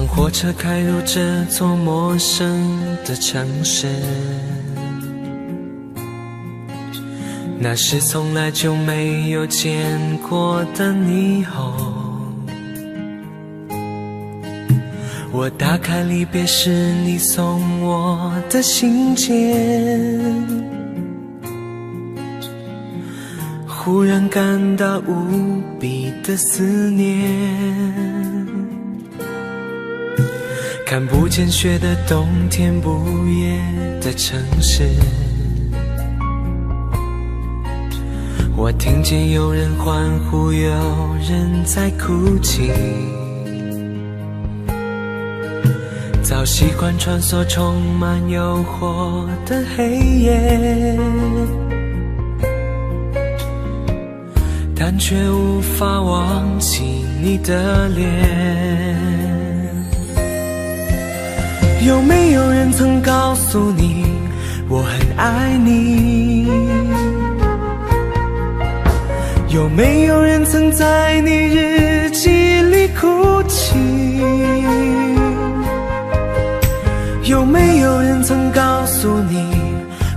火车开入这座陌生的城市，那是从来就没有见过的霓虹。我打开离别时你送我的信件，忽然感到无比的思念。看不见雪的冬天，不夜的城市，我听见有人欢呼，有人在哭泣。早习惯穿梭充满诱惑的黑夜，但却无法忘记你的脸。有没有人曾告诉你我很爱你？有没有人曾在你日记里哭泣？有没有人曾告诉你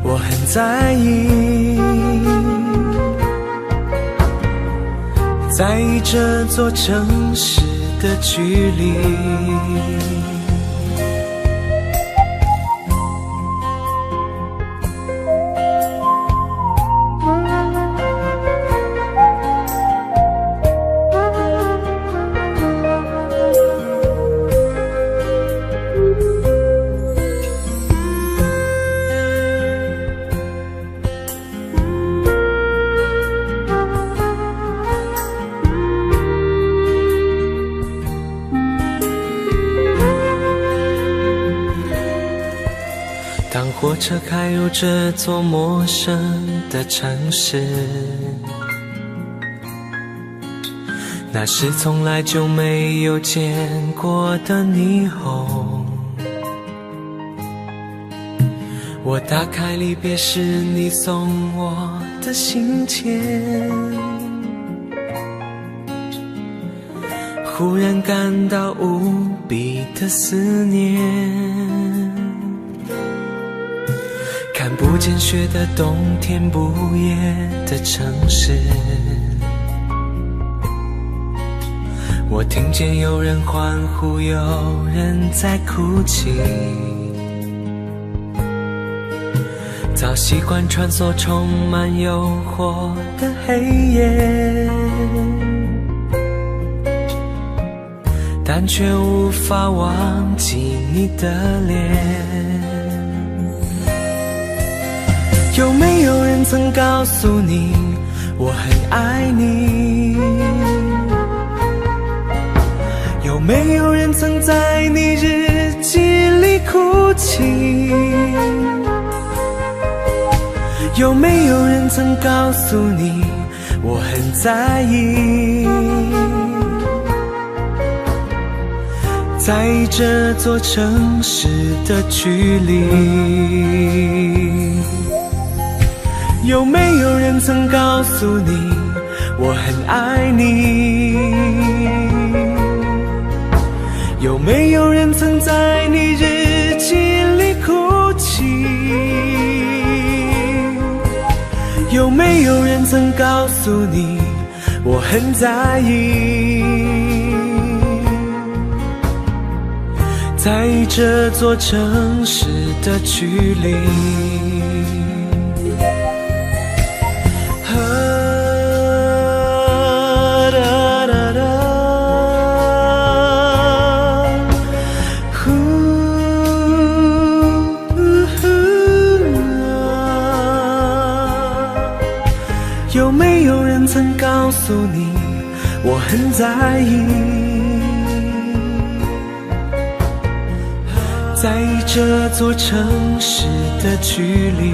我很在意？在意这座城市的距离。当火车开入这座陌生的城市，那是从来就没有见过的霓虹。我打开离别时你送我的信件，忽然感到无比的思念。看不见雪的冬天，不夜的城市，我听见有人欢呼，有人在哭泣。早习惯穿梭充满诱惑的黑夜，但却无法忘记你的脸。有没有人曾告诉你我很爱你？有没有人曾在你日记里哭泣？有没有人曾告诉你我很在意？在意这座城市的距离。有没有人曾告诉你我很爱你？有没有人曾在你日记里哭泣？有没有人曾告诉你我很在意？在意这座城市的距离。有没有人曾告诉你我很在意？在这座城市的距离。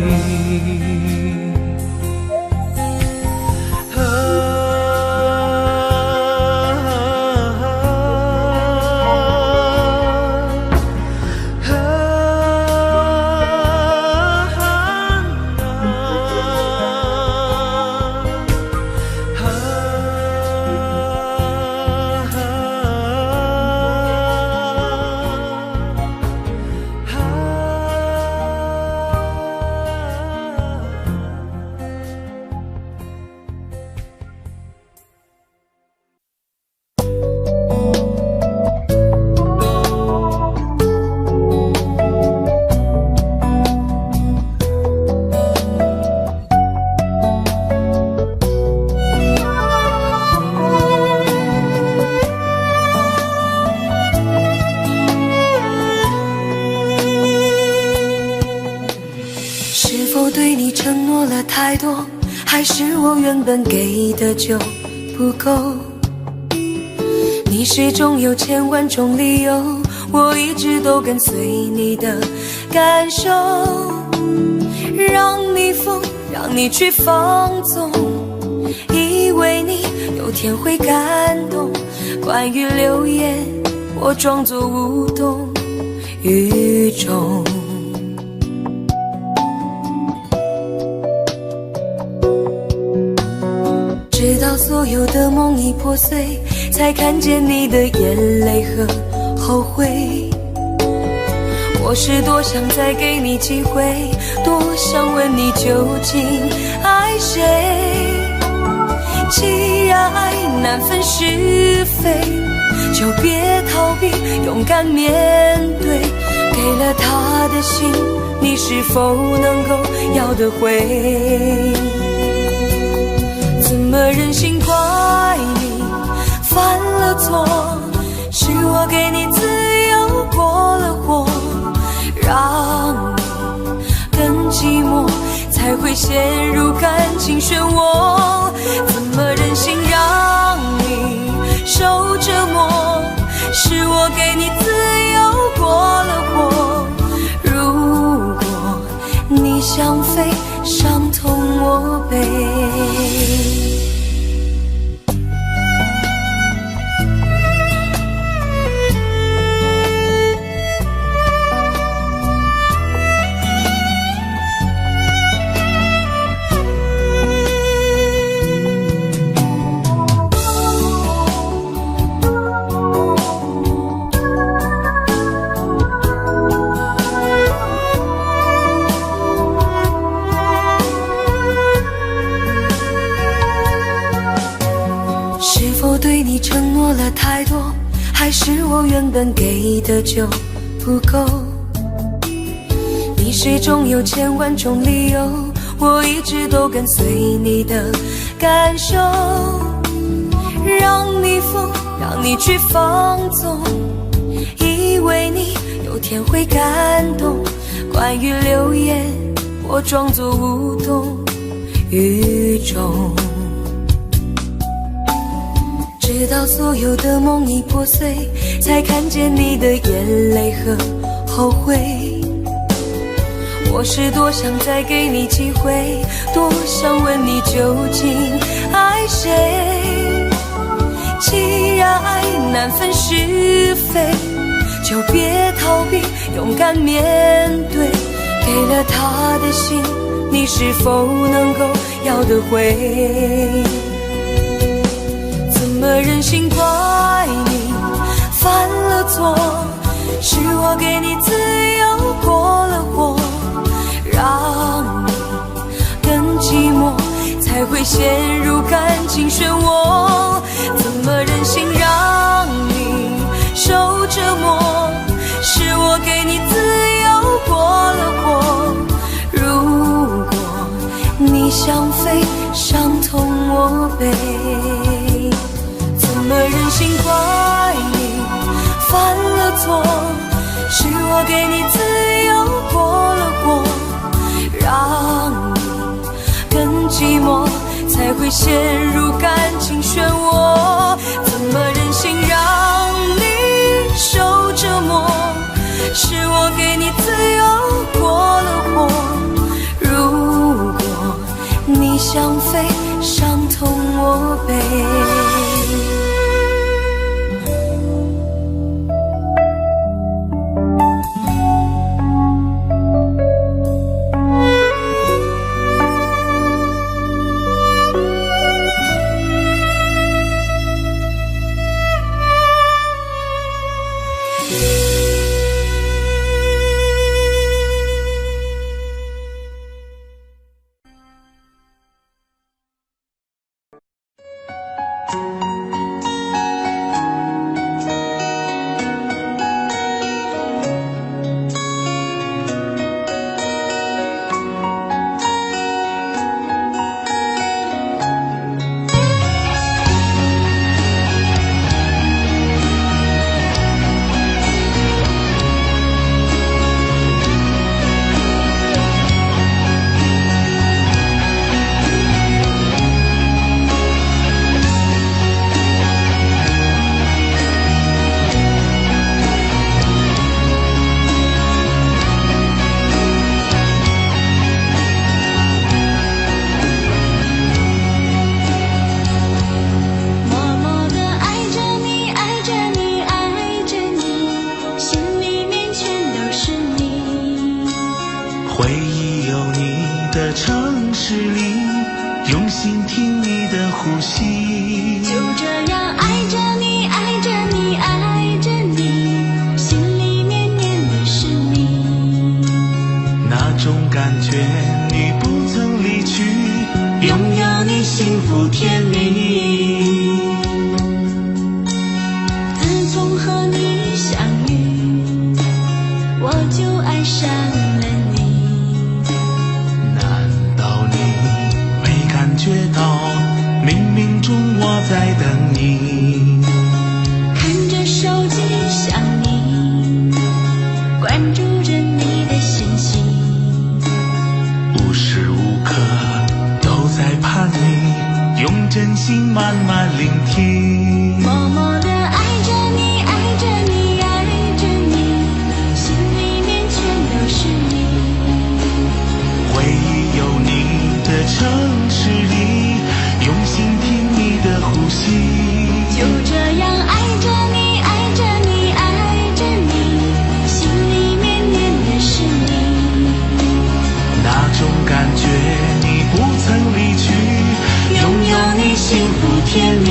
太多，还是我原本给的就不够？你始终有千万种理由，我一直都跟随你的感受，让你疯，让你去放纵，以为你有天会感动。关于流言，我装作无动于衷。直到所有的梦已破碎，才看见你的眼泪和后悔。我是多想再给你机会，多想问你究竟爱谁。既然爱难分是非，就别逃避，勇敢面对。给了他的心，你是否能够要得回？怎么忍心怪你犯了错？是我给你自由过了火，让你更寂寞，才会陷入感情漩涡。怎么忍心让你受折磨？是我给你自由过了火。如果你想飞，伤痛我背。对你承诺了太多，还是我原本给的就不够？你始终有千万种理由，我一直都跟随你的感受，让你疯，让你去放纵，以为你有天会感动。关于流言，我装作无动于衷。直到所有的梦已破碎，才看见你的眼泪和后悔。我是多想再给你机会，多想问你究竟爱谁。既然爱难分是非，就别逃避，勇敢面对。给了他的心，你是否能够要得回？怎么忍心怪你犯了错？是我给你自由过了火，让你更寂寞，才会陷入感情漩涡。怎么忍心让你受折磨？是我给你自由过了火。如果你想飞，伤痛我背。怎么忍心怪你犯了错？是我给你自由过了火，让你更寂寞，才会陷入感情漩涡。怎么忍心让你受折磨？是我给市里，用心听你的呼吸。就这样爱着你，爱着你，爱着你，心里面念的是你。那种感觉你不曾离去，拥有你幸福甜蜜。自从和你相遇，我就爱上了你。难道你没感觉到，冥冥中我在等你？看着手机想你，关注着你的信息，无时无刻都在盼你，用真心慢慢聆听。默默地爱着你，爱着你，爱着你，心里面全都是你。回忆有你的城市里，用心听你的呼吸。就这样爱着你，爱着你，爱着你，心里面念的是你。那种感觉你不曾离去，拥有你幸福甜蜜。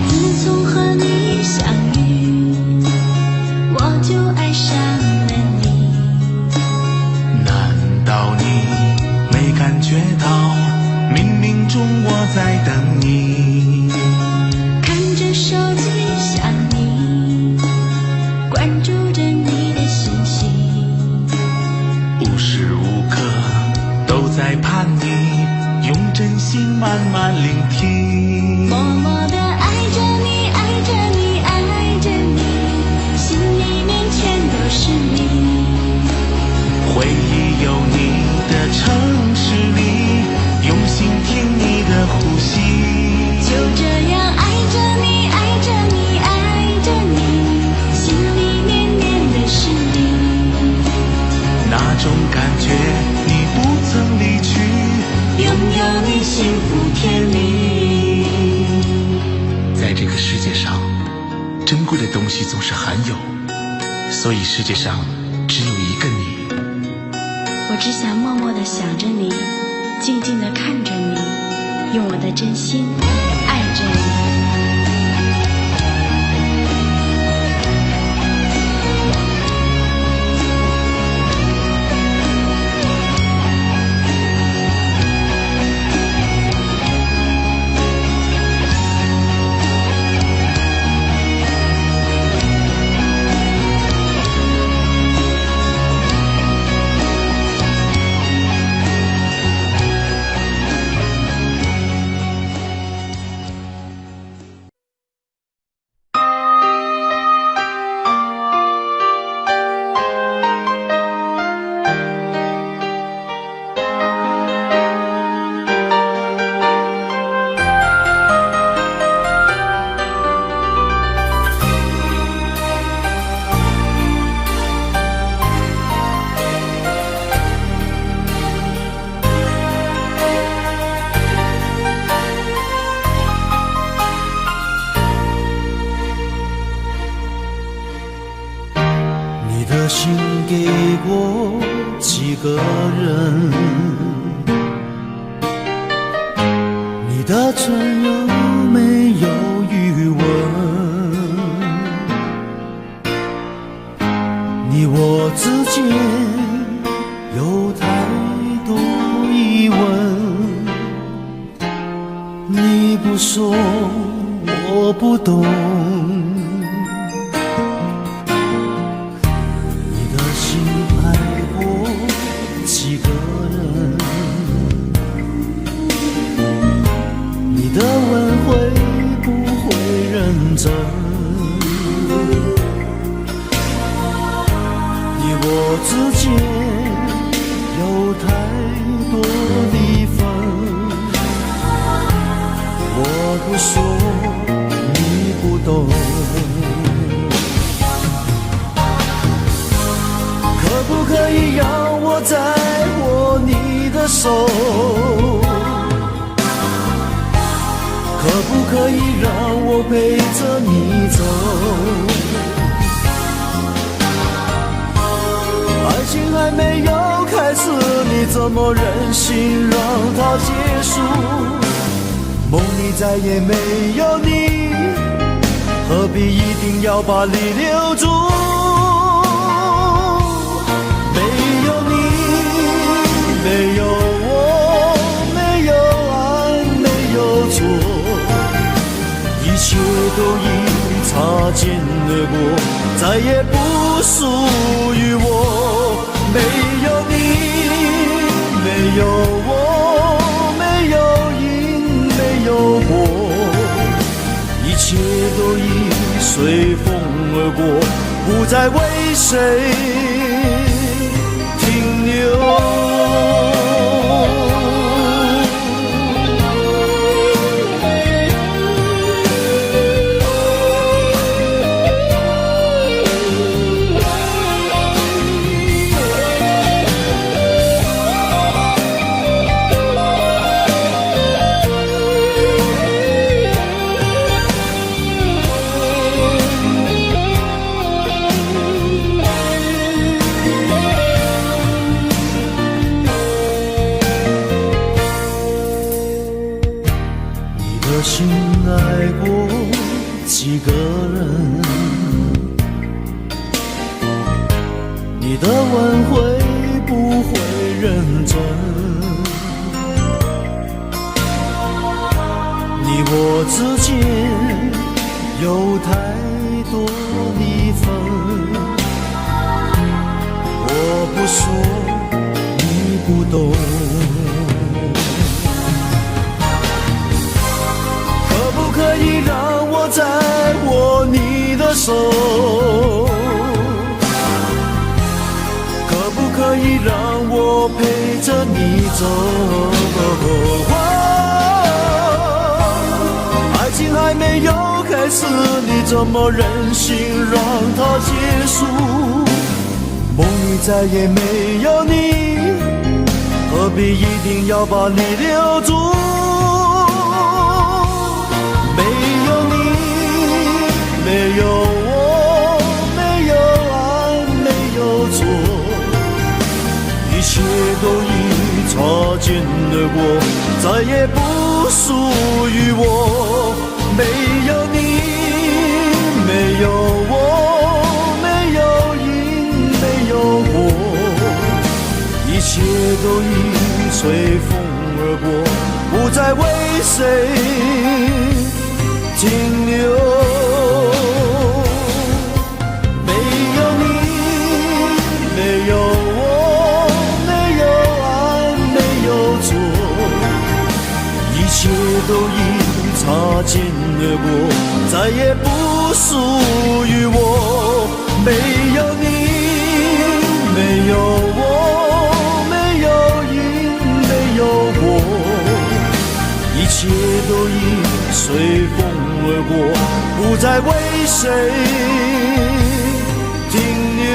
自从和你相遇，我就爱上了你。难道你没感觉到，冥冥中我在等你？看着手机想你，关注着你的信息，无时无刻都在盼你，用真心慢慢聆听。默默地爱着你，爱着你，爱着你，心里面全都是你。回忆有你的城市里，用心听你的呼吸。就这样爱着你，爱着你，爱着你，心里面念的是你。那种感觉你不曾离去，拥有你幸福甜蜜。在这个世界上，珍贵的东西总是罕有，所以世界上只有一个你。我只想默默地想着你，静静地看着你，用我的真心爱着你。你的心给过几个人？你的唇有没有余温？你我之间有太多疑问，你不说我不懂。几个人，你的问会不会认真？你我之间不说你不懂，可不可以让我再握你的手？可不可以让我陪着你走？爱情还没有开始，你怎么忍心让它结束？梦里再也没有你，何必一定要把你留住？没有你，没有我，没有爱，没有错，一切都已擦肩而过，再也不属于我。没有你，没有我，没有因，没有果，一切都已随风而过，不再为谁停留。心爱过几个人，你的吻会不会认真？你我之间有太多离分，我不说你不懂，可以让我再握你的手？可不可以让我陪着你走？爱情还没有开始，你怎么忍心让它结束？梦里再也没有你，何必一定要把你留住？没有我，没有爱，没有错，一切都已擦肩而过，再也不属于我。没有你，没有我，没有因，没有果，一切都已随风而过，不再为谁停留。一切都已擦肩而过，再也不属于我。没有你，没有我，没有因，没有果，一切都已随风而过，不再为谁停留。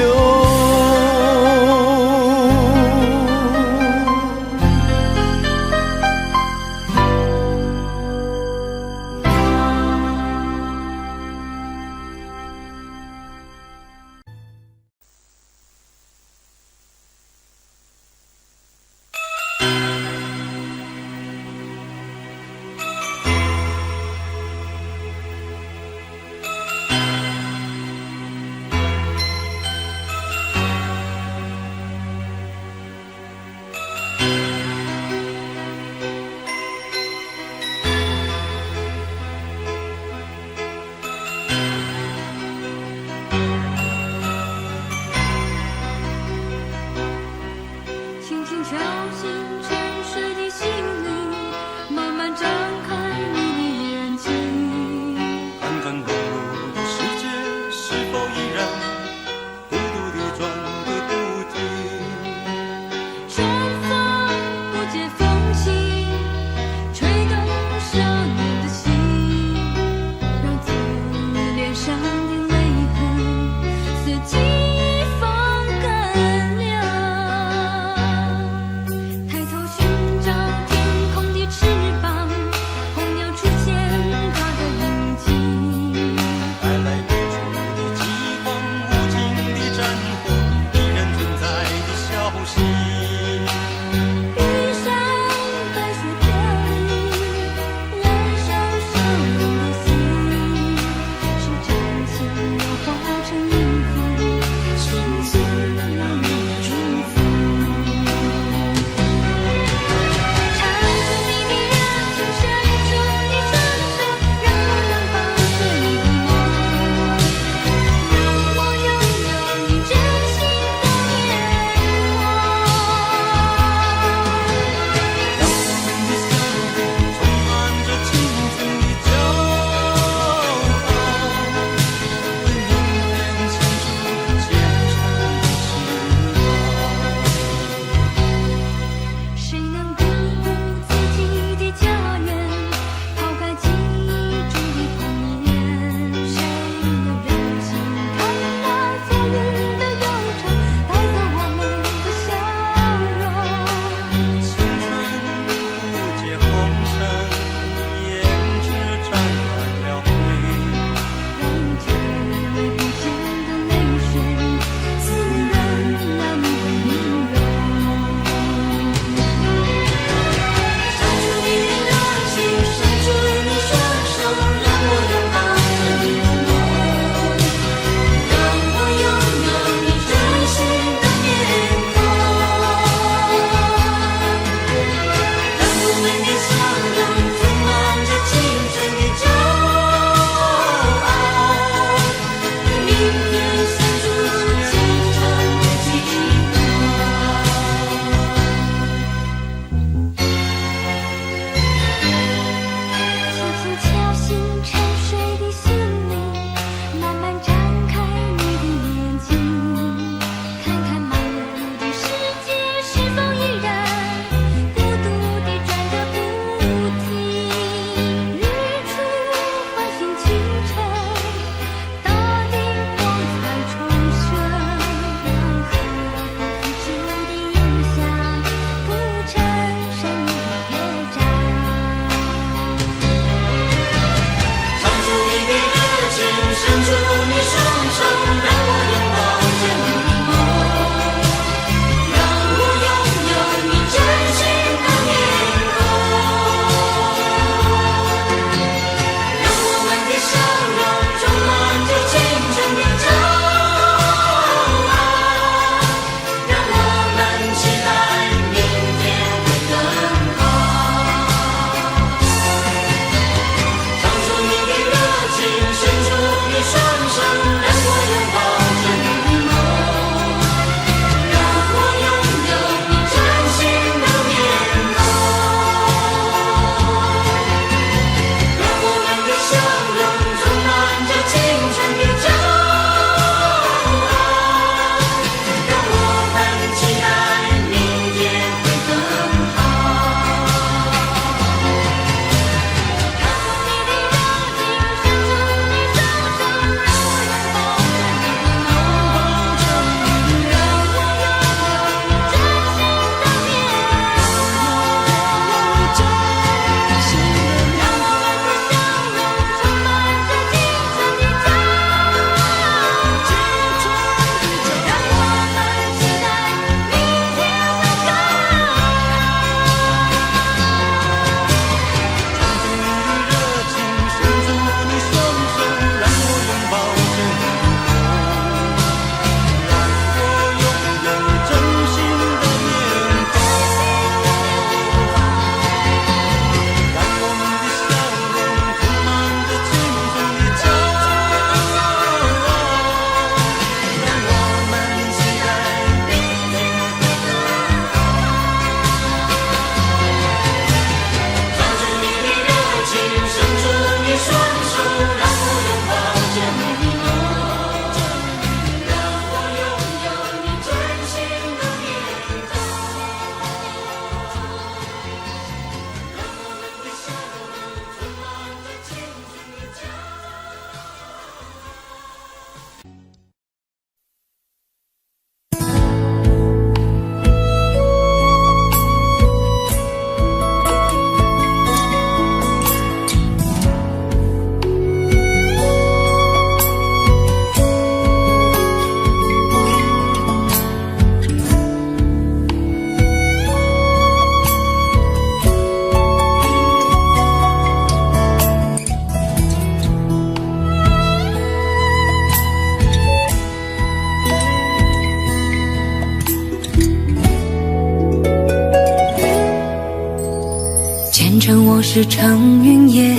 是成云烟，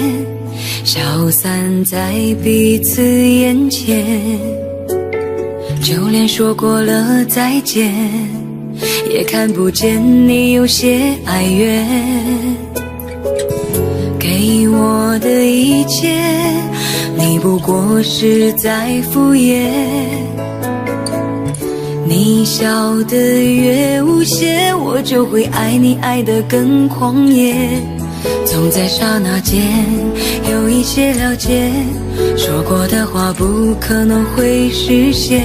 消散在彼此眼前。就连说过了再见，也看不见你有些哀怨。给我的一切，你不过是在敷衍。你笑得越无邪，我就会爱你爱得更狂野。总在刹那间有一些了解，说过的话不可能会实现。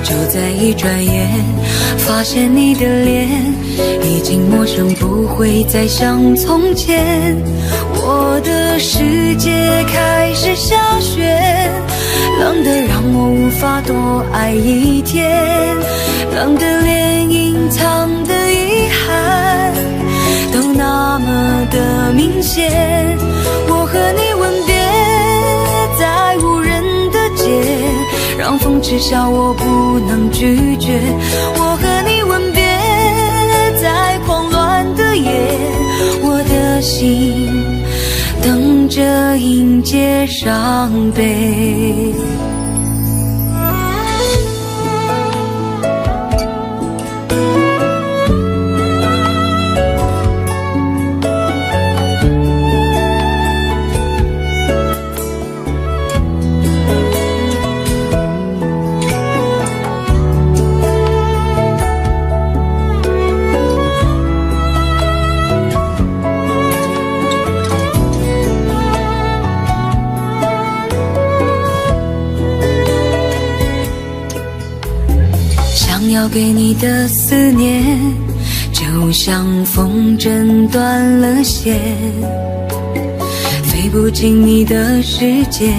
就在一转眼，发现你的脸已经陌生，不会再像从前。我的世界开始下雪，冷得让我无法多爱一天，冷得连隐藏的遗憾都那么的明显。我和你吻别在无人的街，让风痴笑我不能拒绝。我和你吻别在狂乱的夜，我的心等着迎接伤悲。要给你的思念，就像风筝断了线，飞不进你的世界，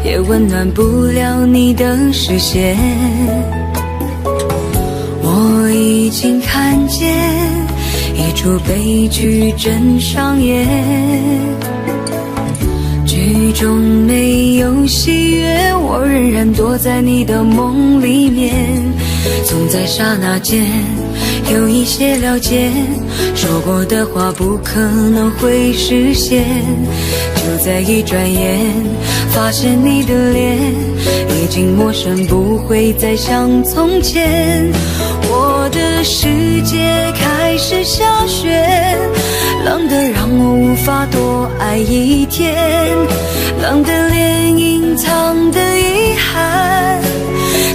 也温暖不了你的视线。我已经看见一出悲剧正上演，剧中没有喜悦，我仍然躲在你的梦里面。总在刹那间有一些了解，说过的话不可能会实现。就在一转眼，发现你的脸已经陌生，不会再像从前。我的世界开始下雪，冷得让我无法多爱一天，冷得连隐藏的遗憾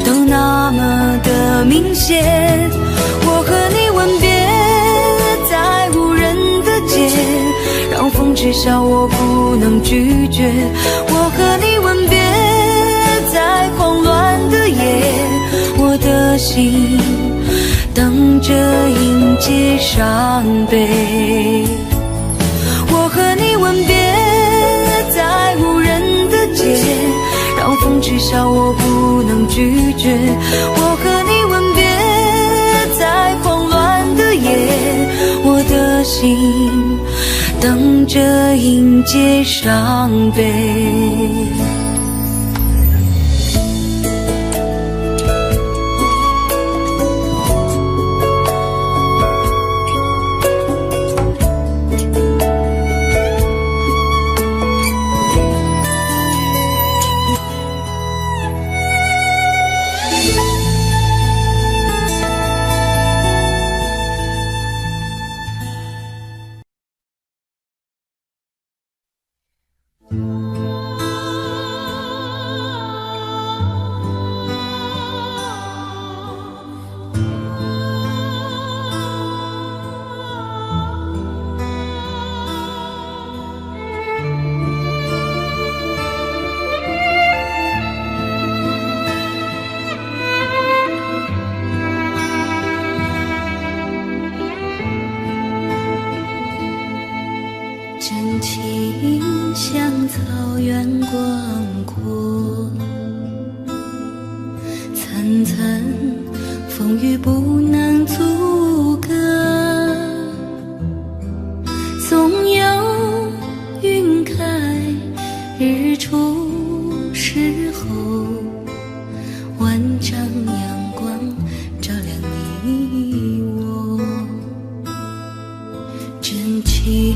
都那么的明显。我和你吻别在无人的街，让风痴笑我不能拒绝。我和你吻别在狂乱的夜，我的心等着迎接伤悲。我和你吻别在无人的街，让风痴笑我不能拒绝。我和你吻别在狂乱的夜，我的心等着迎接伤悲。真情像草原广阔，层层风雨不能阻隔，总有云开日出时候，万丈阳光照亮你我。真情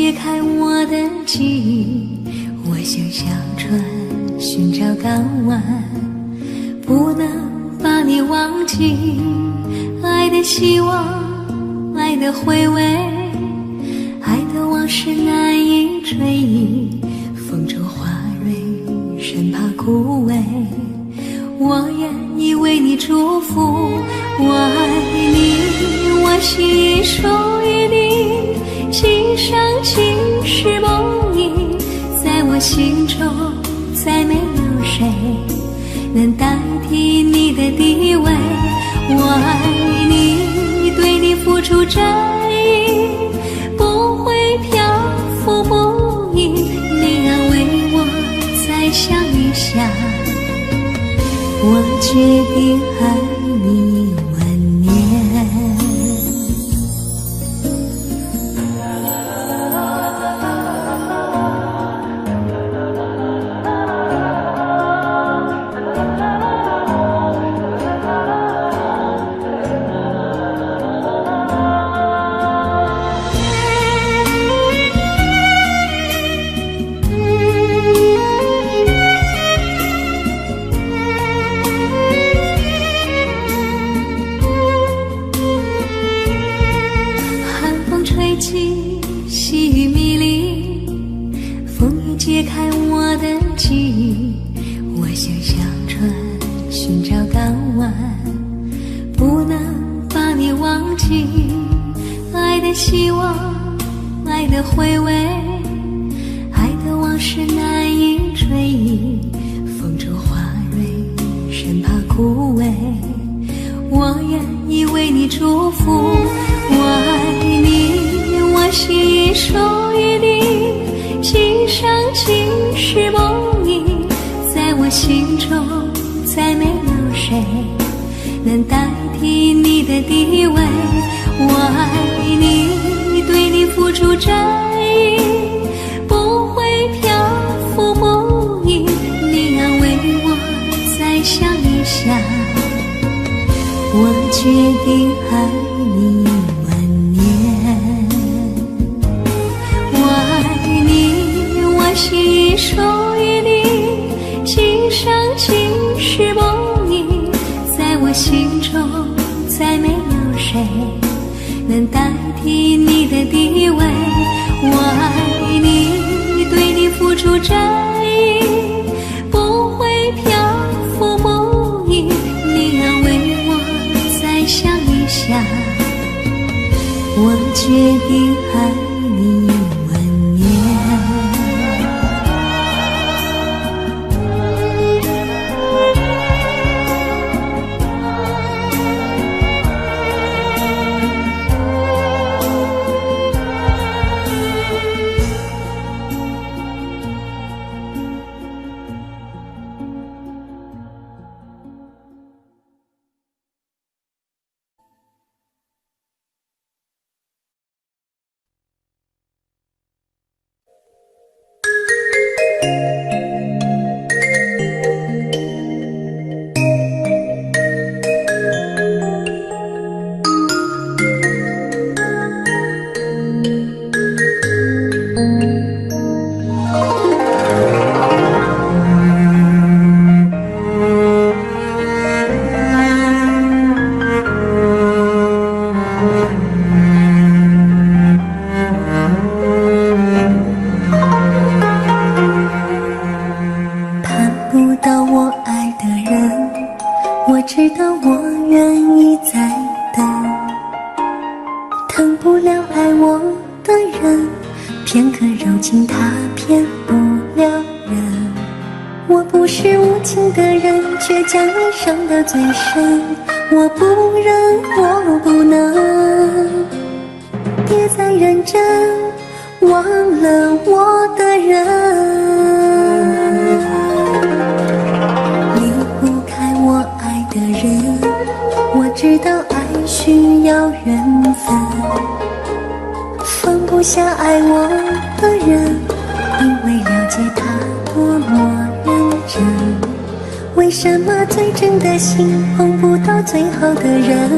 解开我的记忆，我像小船寻找港湾，不能把你忘记。爱的希望，爱的回味，爱的往事难以追忆。风中花蕊生怕枯萎，我愿意为你祝福。我爱你，我心已属于你，今生今世梦萦，在我心中再没有谁能代替你的地位。我爱你，对你付出真意，不会漂浮不已。你安慰我，再想一想，我决定爱你万年。细雨迷离，风雨解开我的记忆，我像小船寻找港湾，不能把你忘记。爱的希望，爱的回味，爱的往事难以追忆。风中花蕊生怕枯萎，我愿意为你祝福。我爱你，我心已属于你，今生今世梦萦，在我心中再没有谁能代替你的地位。我爱你，对你付出真意，不会漂浮不已。你安慰我，再想一想，我决定爱你万年。我爱你，我心已属于你，今生今世梦萦，在我心中再没有谁能代替你的地位。我爱你，对你付出真意，不会漂浮不已。你安慰我，再想一想，我决定爱你万年。知道我愿意再等，疼不了爱我的人，片刻柔情他骗不了人。我不是无情的人，却将你伤得最深。我不忍，我不能，别再认真，忘了我的人。的人，我知道爱需要缘分，放不下爱我的人，因为了解他多么认真。为什么最真的心碰不到最好的人？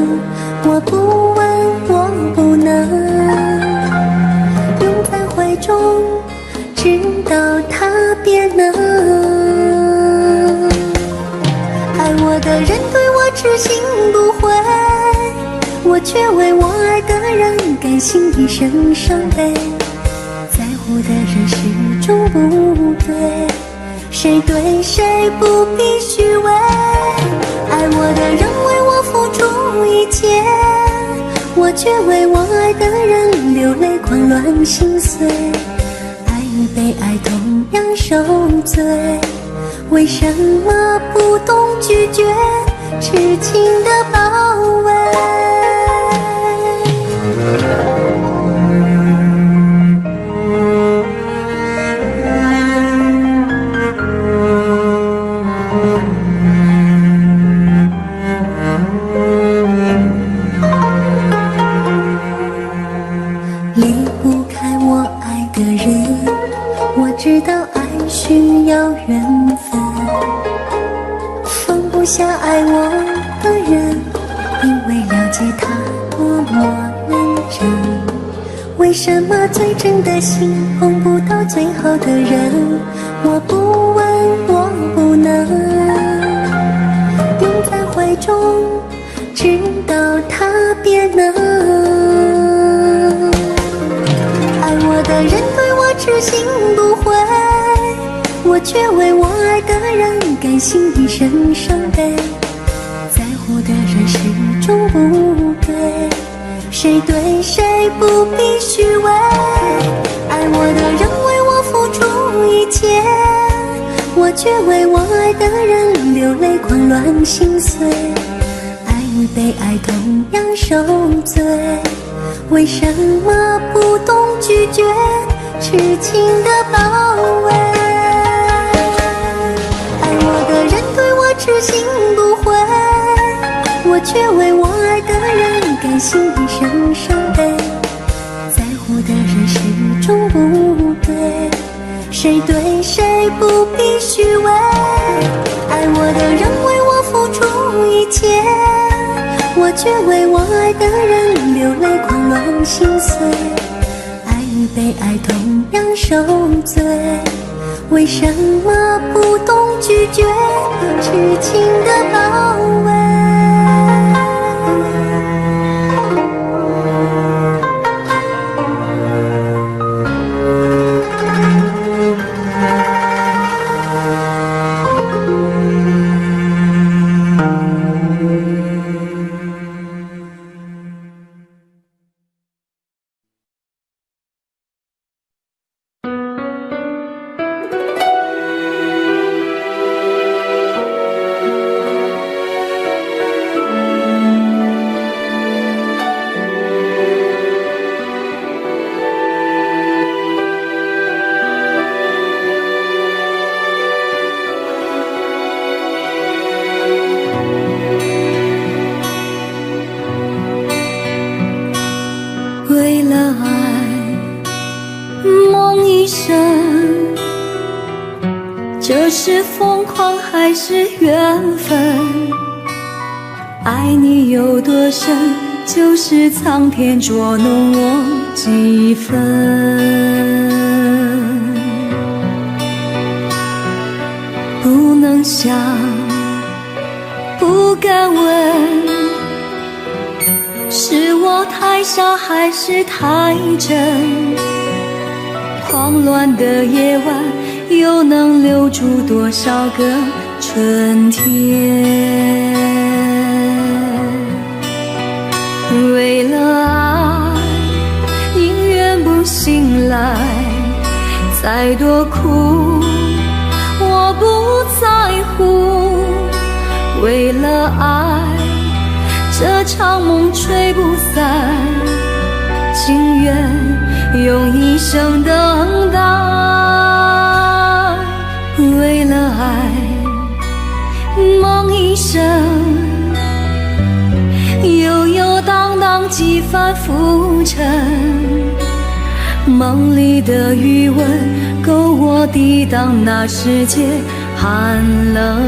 我不问，我不能，拥在怀痴心不悔，我却为我爱的人甘心一生伤悲。在乎的人始终不对，谁对谁不必虚伪。爱我的人为我付出一切，我却为我爱的人流泪狂乱心碎。爱与被爱同样受罪，为什么不懂拒绝痴情的包围？离不开我爱的人，我知道爱需要缘分，放不下爱我的人，因为了解他多么认真。为什么最真的心碰不到最好的人？我不问，我不能拥在怀中，直到他别能。爱我的人对我痴心不悔，我却为我爱的人甘心一生伤悲。在乎的人始终不对，谁对谁不必虚伪。爱我的人为我付出一切，我却为我爱的人流泪狂乱心碎。爱与被爱同样受罪，为什么不懂拒绝痴情的包围？爱我的人对我痴心不悔，我却为我爱的人甘心一生伤悲。在乎的人始终不对，谁对谁不必虚伪。爱我的人为我付出一切，我却为我爱的人流泪狂乱心碎。爱与被爱同样受罪，为什么不懂拒绝痴情的包围？为了爱，梦一生，这是疯狂还是缘分？爱你有多深，就是苍天捉弄我几分。不能想，不敢问，是我太傻还是太真？慌乱的夜晚，又能留住多少个春天？为了爱，宁愿不醒来，再多苦我不在乎。为了爱，这场梦吹不散，情愿用一生等待。为了爱，梦一生，悠悠荡荡几番浮沉。梦里的余温，够我抵挡那世界寒冷。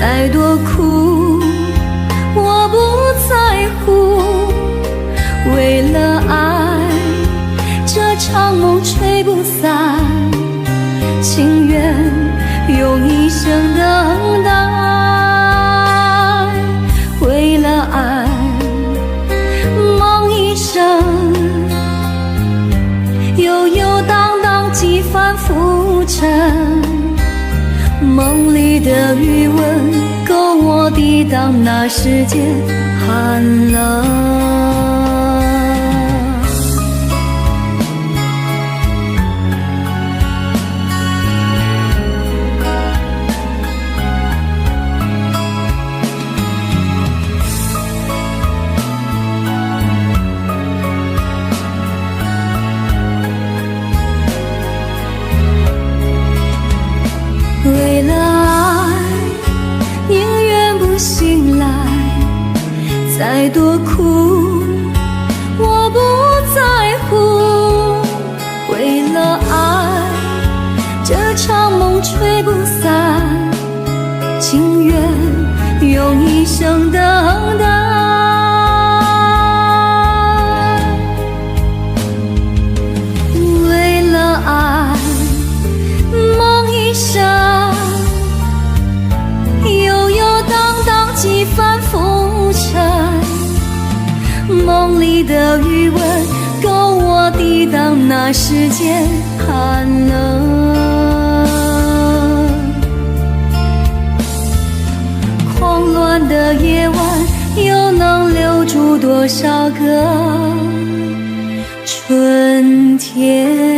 再多苦我不在乎，为了爱这场梦吹不散，情愿用一生等待，为了爱梦一生悠悠荡荡几番浮沉，梦里的余温够我抵挡那世间寒冷。为了爱，宁愿不醒来，再多苦我不在乎。为了爱，这场梦吹不散，情愿用一生等待。为了爱，梦一生悠悠荡荡几番浮沉，梦里的余温够我抵挡那世间寒冷。狂乱的夜晚，又能留住多少个春天？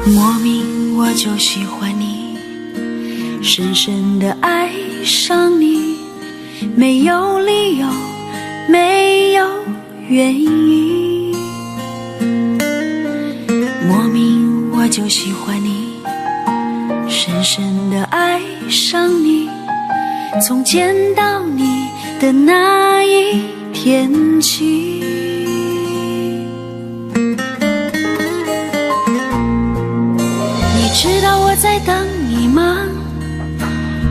莫名我就喜欢你，深深地爱上你，没有理由，没有原因。莫名我就喜欢你，深深地爱上你，从见到你的那一天起。知道我在等你吗？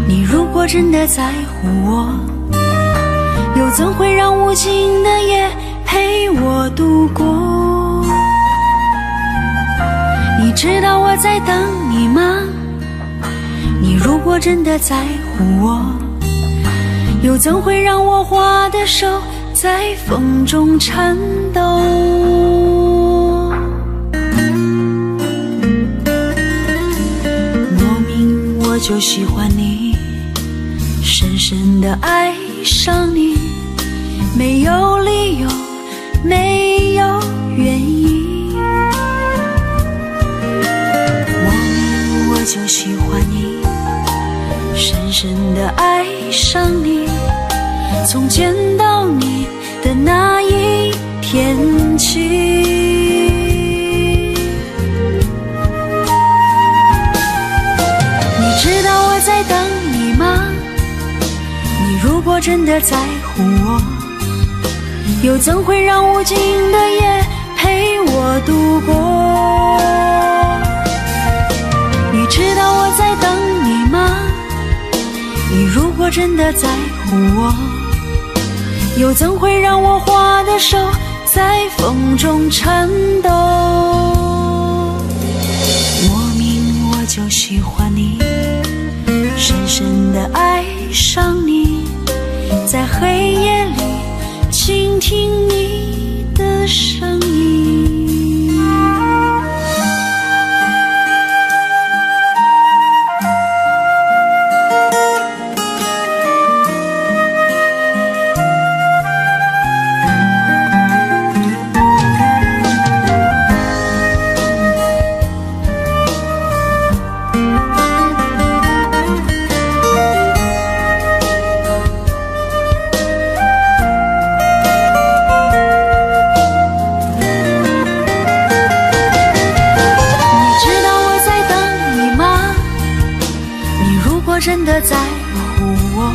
你如果真的在乎我，又怎会让无尽的夜陪我度过？你知道我在等你吗？你如果真的在乎我，又怎会让我花的手在风中颤抖？我就喜欢你，深深地爱上你，没有理由，没有原因。莫名我就喜欢你，深深地爱上你，从见到你的那一天起。知道我在等你吗？你如果真的在乎我，又怎会让无尽的夜陪我度过？你知道我在等你吗？你如果真的在乎我，又怎会让我花的手在风中颤抖？莫名我就喜欢你，深深地爱上你，在黑夜里倾听你的声音。的在乎我，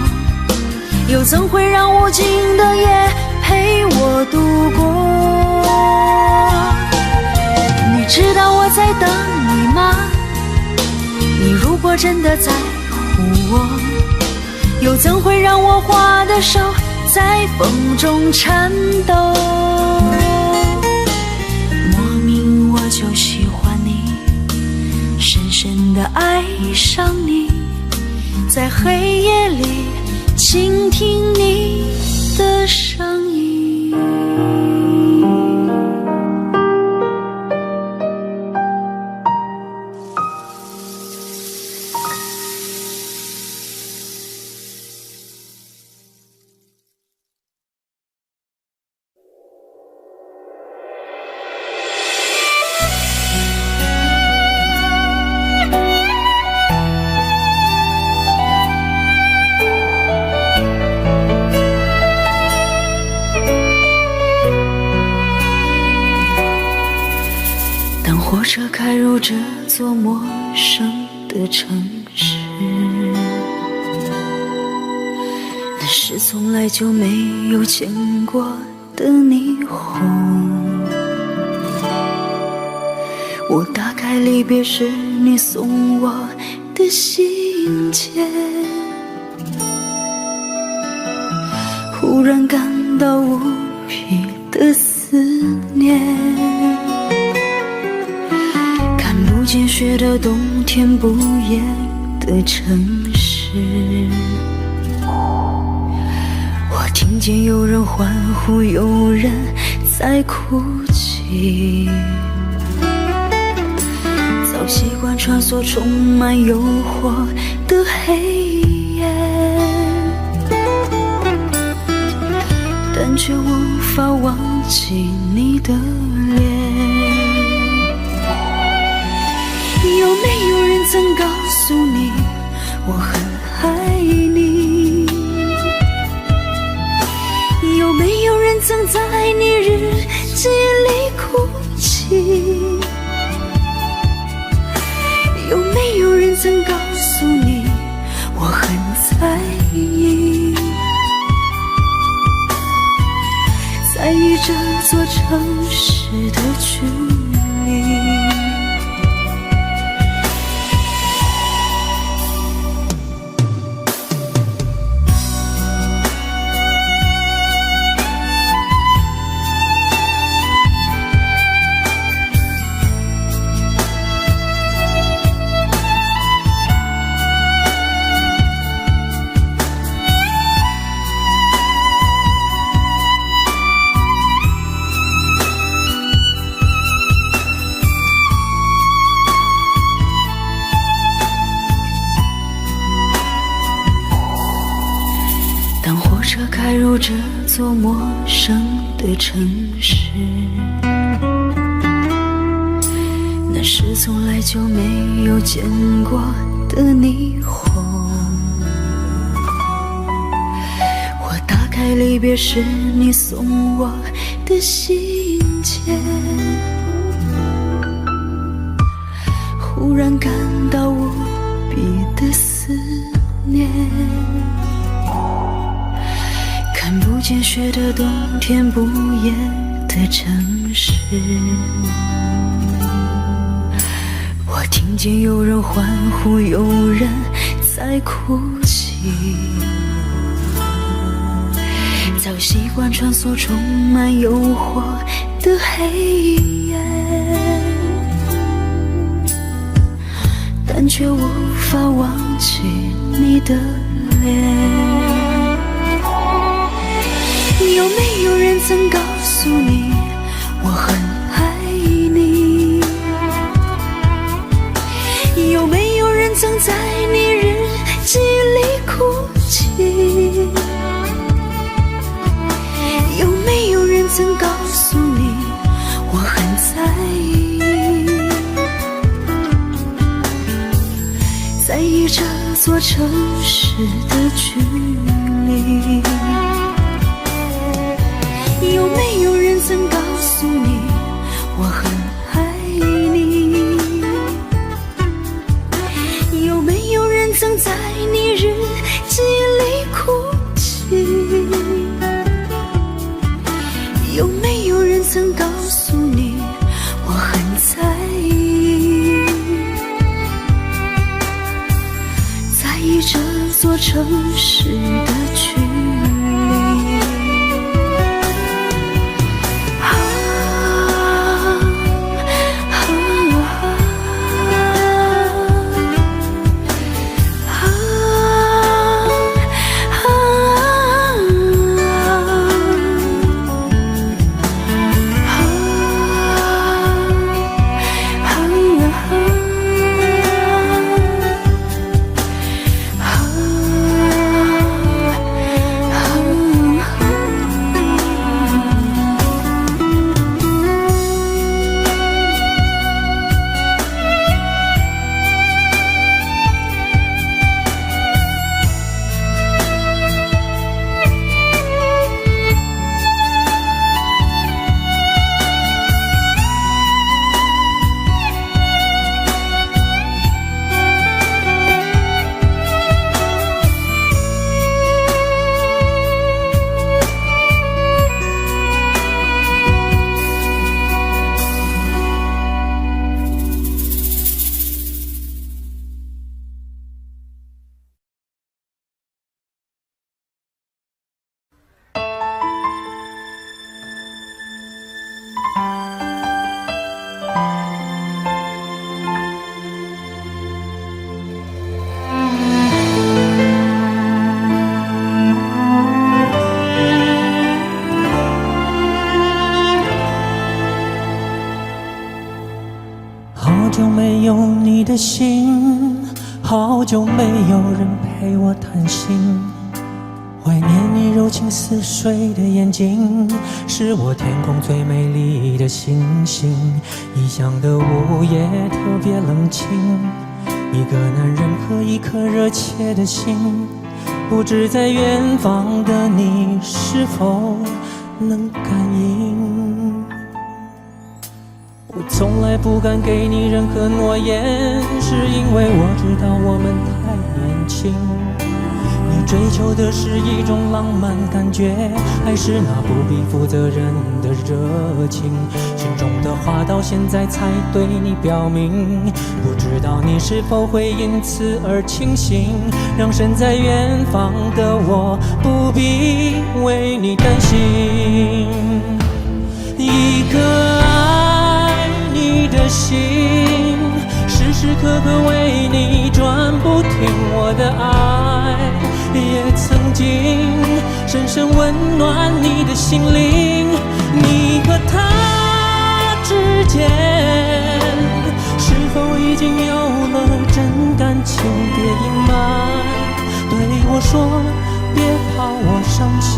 又怎会让无尽的夜陪我度过？你知道我在等你吗？你如果真的在乎我，又怎会让我花的手在风中颤抖？莫名我就喜欢你，深深地爱上你，在黑夜里倾听你的声音。火车开入这座陌生的城市，那是从来就没有见过的霓虹。我打开离别时你送我的信件，忽然感到无比的思念。不见雪的冬天，不夜的城市，我听见有人欢呼，有人在哭泣。早习惯穿梭充满诱惑的黑夜，但却无法忘记你的脸。有没有人曾告诉你我很爱你？有没有人曾在你日记里哭泣？有没有人曾告诉你我很在意？在意这座城市的距离。开入这座陌生的城市，那是从来就没有见过的霓虹。我打开离别时你送我的信件，忽然感到无比的思念。看不见雪的冬天，不夜的城市，我听见有人欢呼，有人在哭泣。早习惯穿梭充满诱惑的黑夜，但却无法忘记你的脸。有没有人曾告诉你我很爱你？有没有人曾在你日记里哭泣？有没有人曾告诉你我很在意？在意这座城市的距离。有没有人曾告诉你我很爱你？有没有人曾在你日告诉你，我很在意，在意这座城市的距离。好久没有你的心，好久没有人陪我谈心。怀念你柔情似水的眼睛，是我天空最美丽的星星。异乡的午夜特别冷清，一个男人和一颗热切的心，不知在远方的你是否能感应。我从来不敢给你任何诺言，是因为我知道我们太年轻。你追求的是一种浪漫感觉，还是那不必负责任的热情？心中的话到现在才对你表明，不知道你是否会因此而清醒，让身在远方的我不必为你担心。一颗爱你的心，时时刻刻为你转不停，我的爱也曾经深深温暖你的心灵。你和他之间是否已经有了真感情？别隐瞒，对我说，别怕我伤心。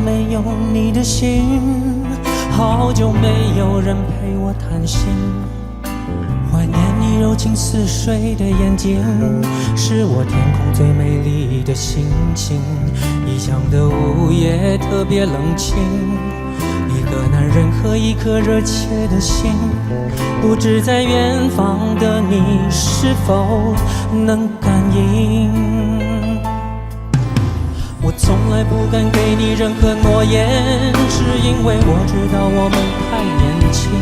没有你的心，好久没有人陪我谈心。怀念你柔情似水的眼睛，是我天空最美丽的星星。异乡的午夜特别冷清，一个男人和一颗热切的心，不知在远方的你是否能感应。我从来不敢给你任何诺言，是因为我知道我们太年轻。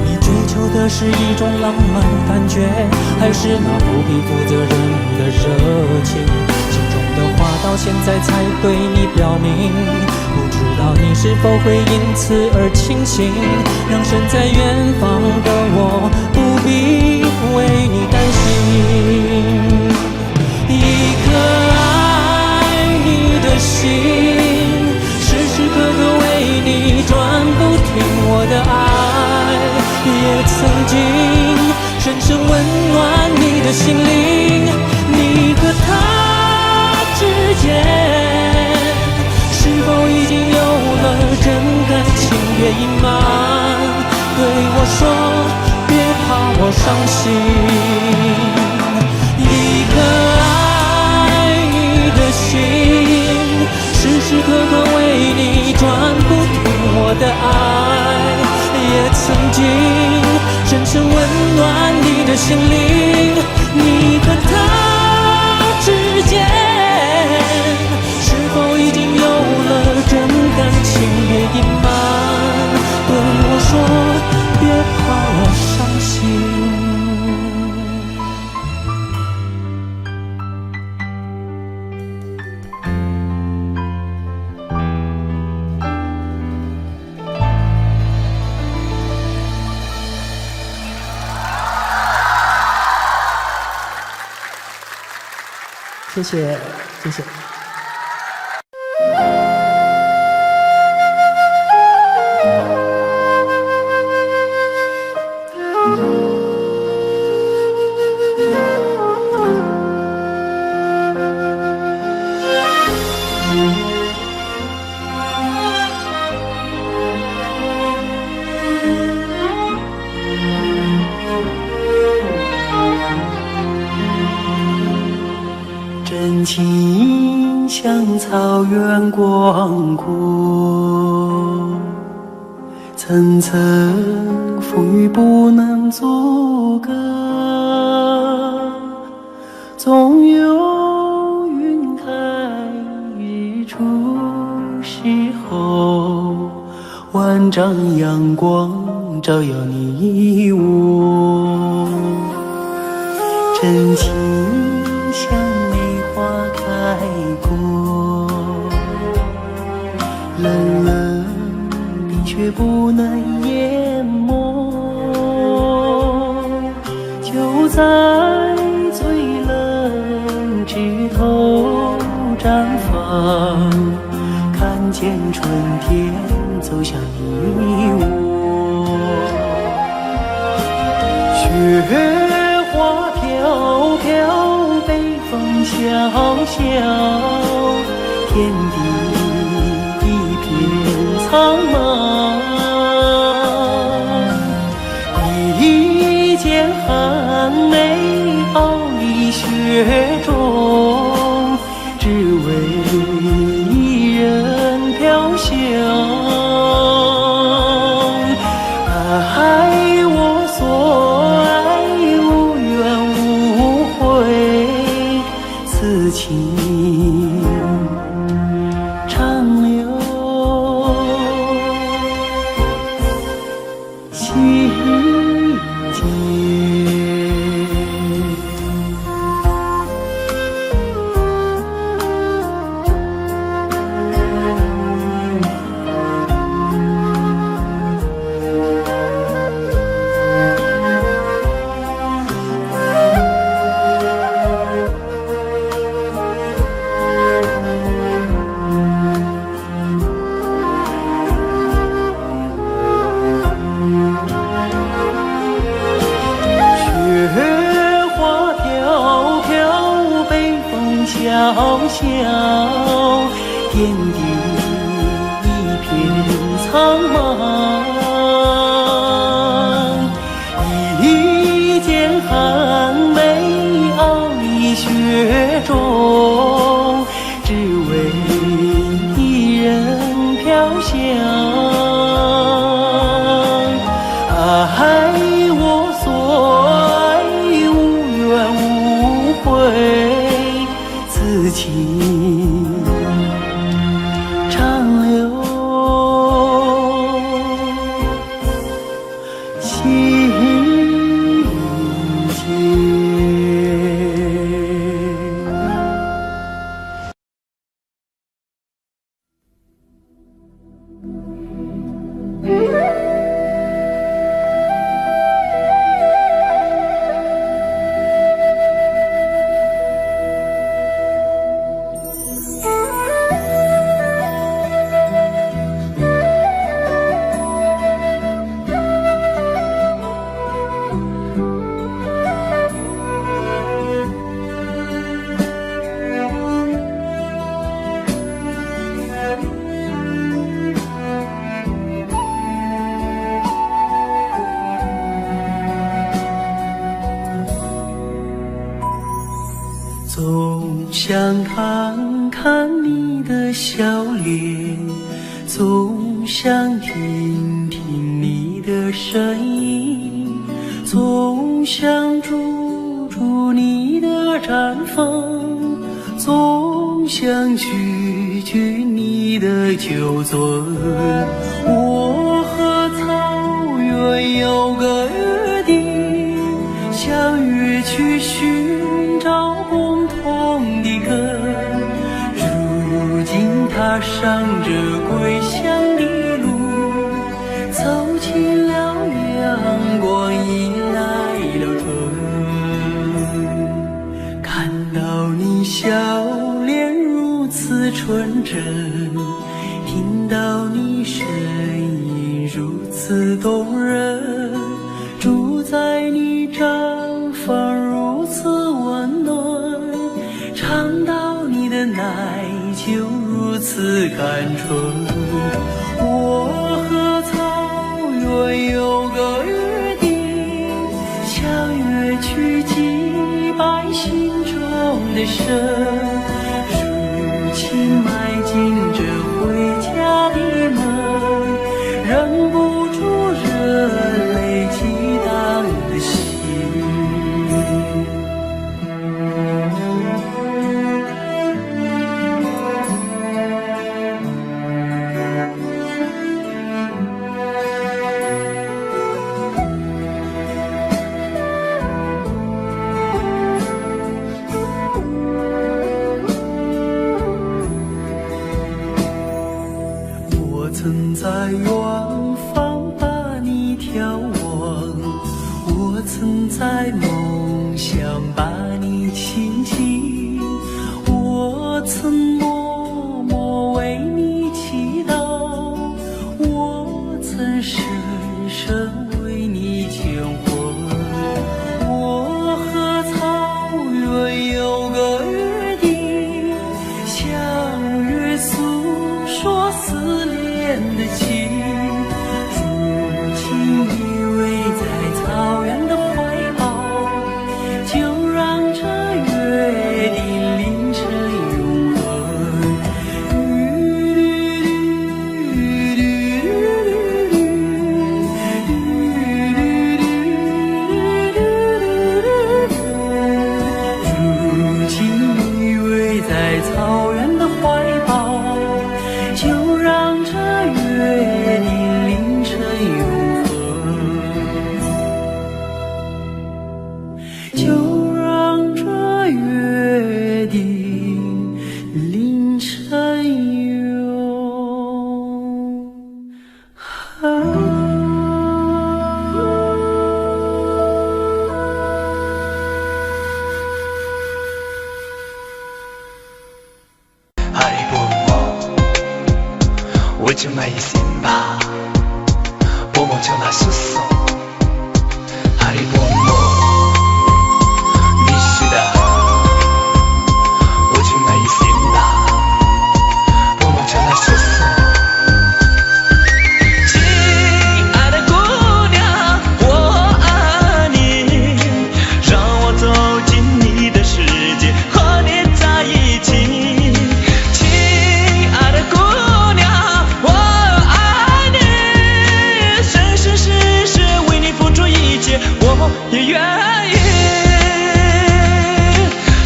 你追求的是一种浪漫感觉，还是那不必负责任的热情？心中的话到现在才对你表明，不知道你是否会因此而清醒，让身在远方的我不必为你担心。伤心。一颗爱你的心，时时刻刻为你转不停我的爱，也曾经深深温暖你的心灵。你和他之间，是否已经有了真感情？别隐瞒，对我说，别怕我伤心。谢谢，谢谢。真情像草原广阔，层层风雨不能阻隔，总有云开日出时候，万丈阳光照耀你我。真情像梅花开过，冷冷冰雪不能淹没，就在最冷枝头绽放，看见春天走向你我。雪花飘飘，北风萧萧，天地一片苍茫。一剪寒梅傲立雪中，只为一人飘香。爱我所爱，无怨无悔，此情长留心间。雪花飘飘，北风萧萧，天地一片苍茫。一剪寒梅傲立雪中，只为一人飘香。爱我所爱，无怨无悔，此情长留心间。总想看看你的笑脸，总想听听你的声音，总想住住你的毡房，总想举举你的酒樽。我和草原有个约定，相约去寻找共同的根。如今踏上这归乡的路，走进了阳光，迎来了春。看到你笑脸如此纯真，听到你声音如此动人，住在你毡房如此温暖，尝到你的奶酒如此甘醇。我和草原有个约定，相约去祭拜心中的神。如今迈进这回家的门，忍不住热泪激荡的心。我曾在远方把你眺望，我曾在梦想把你亲近，我曾默默为你祈祷，我曾深深为你牵魂。我和草原有个约定，相约诉说思念的情。如今依偎在草原的怀抱，就让这约定凌晨永恒。如今依偎在草原的怀抱，就让这约定凌晨永恒，就让这约定凌晨永恒。Wajumaisimba Pomocho na suso Haribomo Nishida Wajumaisimba Pomocho na suso 亲爱的姑娘，我爱你，让我走进你的世界，和你在一起。我也愿意，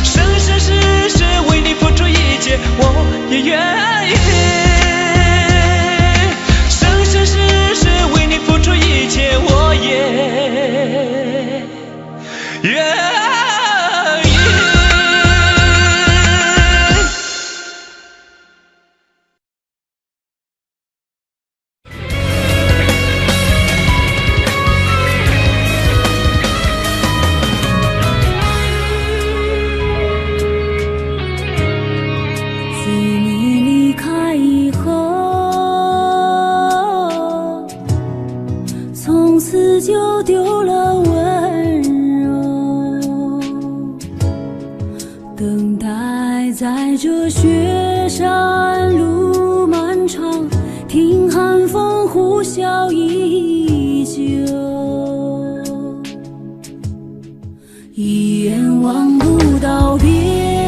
生生世世为你付出一切，我也愿意，生生世世为你付出一切，我也愿意。就丢了温柔，等待在这雪山路漫长，听寒风呼啸依旧，一眼望不到边。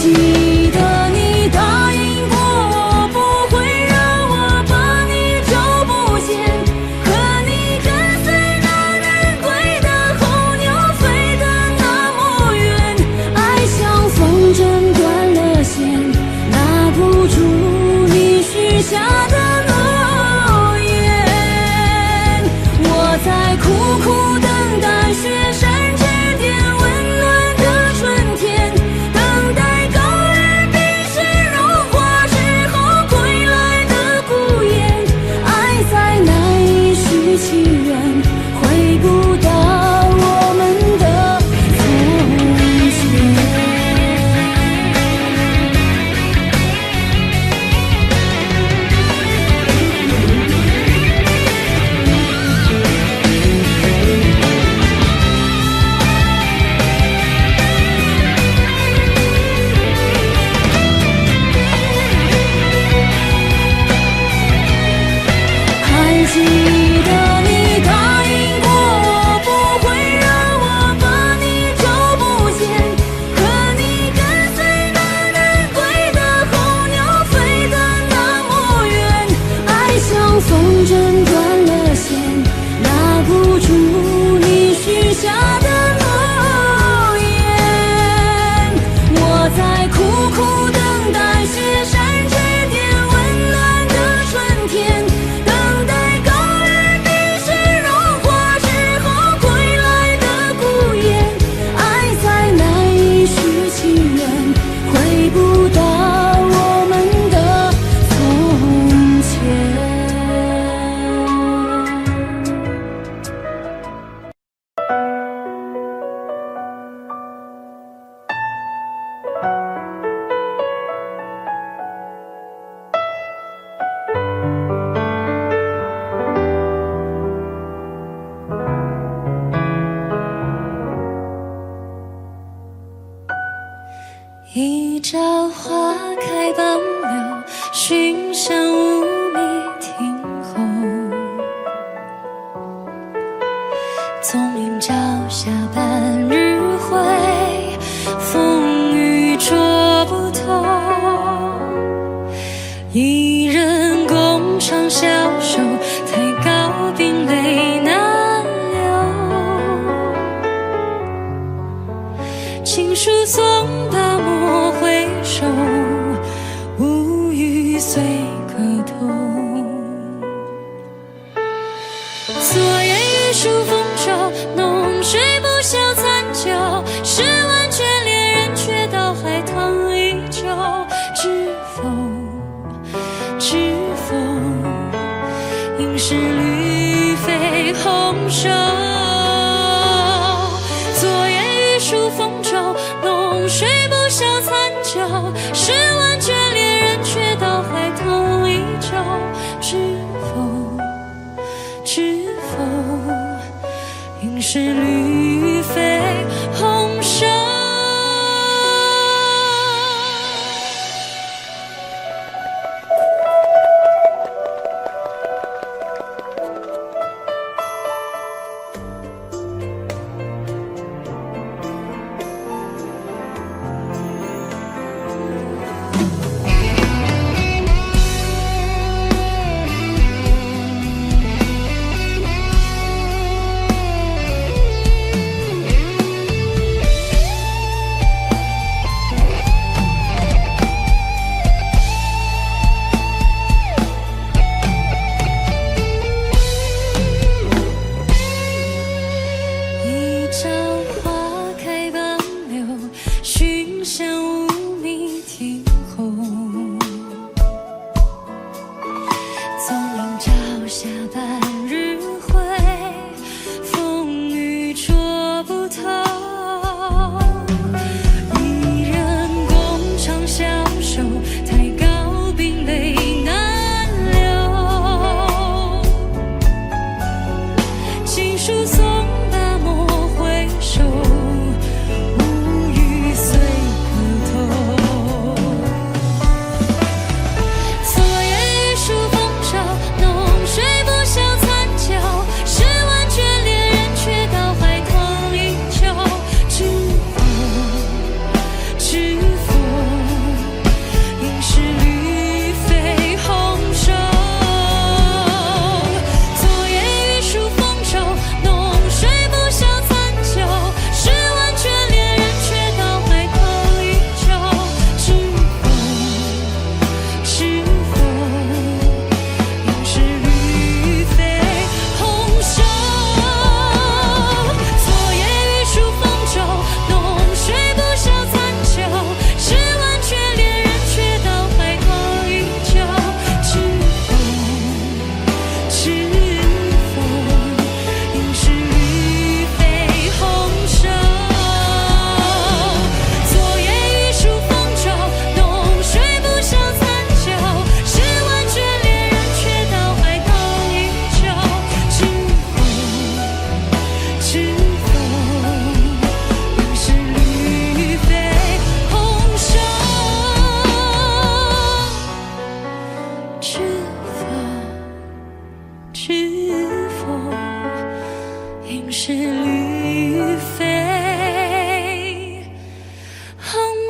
记得你答应过我，不会让我把你找不见。可你跟随那人归的候鸟飞得那么远，爱像风筝断了线，拉不住你许下的诺言。我在苦苦等待雪山之巅温暖的春天，等待高原冰雪融化之后归来的孤雁。爱再难以续期缘，回不到我们的从前。还记得你答应过我，不会让我把你找不见。可你跟随那人归的候鸟飞得那么远，爱像风筝断了线，拉不住你许下的诺言。我在苦苦等待雪山之巅温暖的春天，等待高原冰雪融化之后归来的孤雁。爱再难以续期缘，回不到我们的从前。一朝花开半柳，寻香无觅庭后。纵饮朝霞半日晖，风雨捉不透。一人共长相守，太高冰泪难流。情书送大漠回首，无语随歌头。昨夜玉树风骤，浓水不消残酒。试问卷恋人，却道海棠依旧。知否？知否？应是绿肥红瘦。昨夜玉树风骤，浓水不消残酒。试问卷恋人，却道海棠依旧。知否？知否？应是绿肥红瘦。一朝花开半柳，寻香无觅庭后。纵饮朝霞半日晖，风雨捉不透。一人共长相守，太高冰泪难流。情书送大漠回首，无语随歌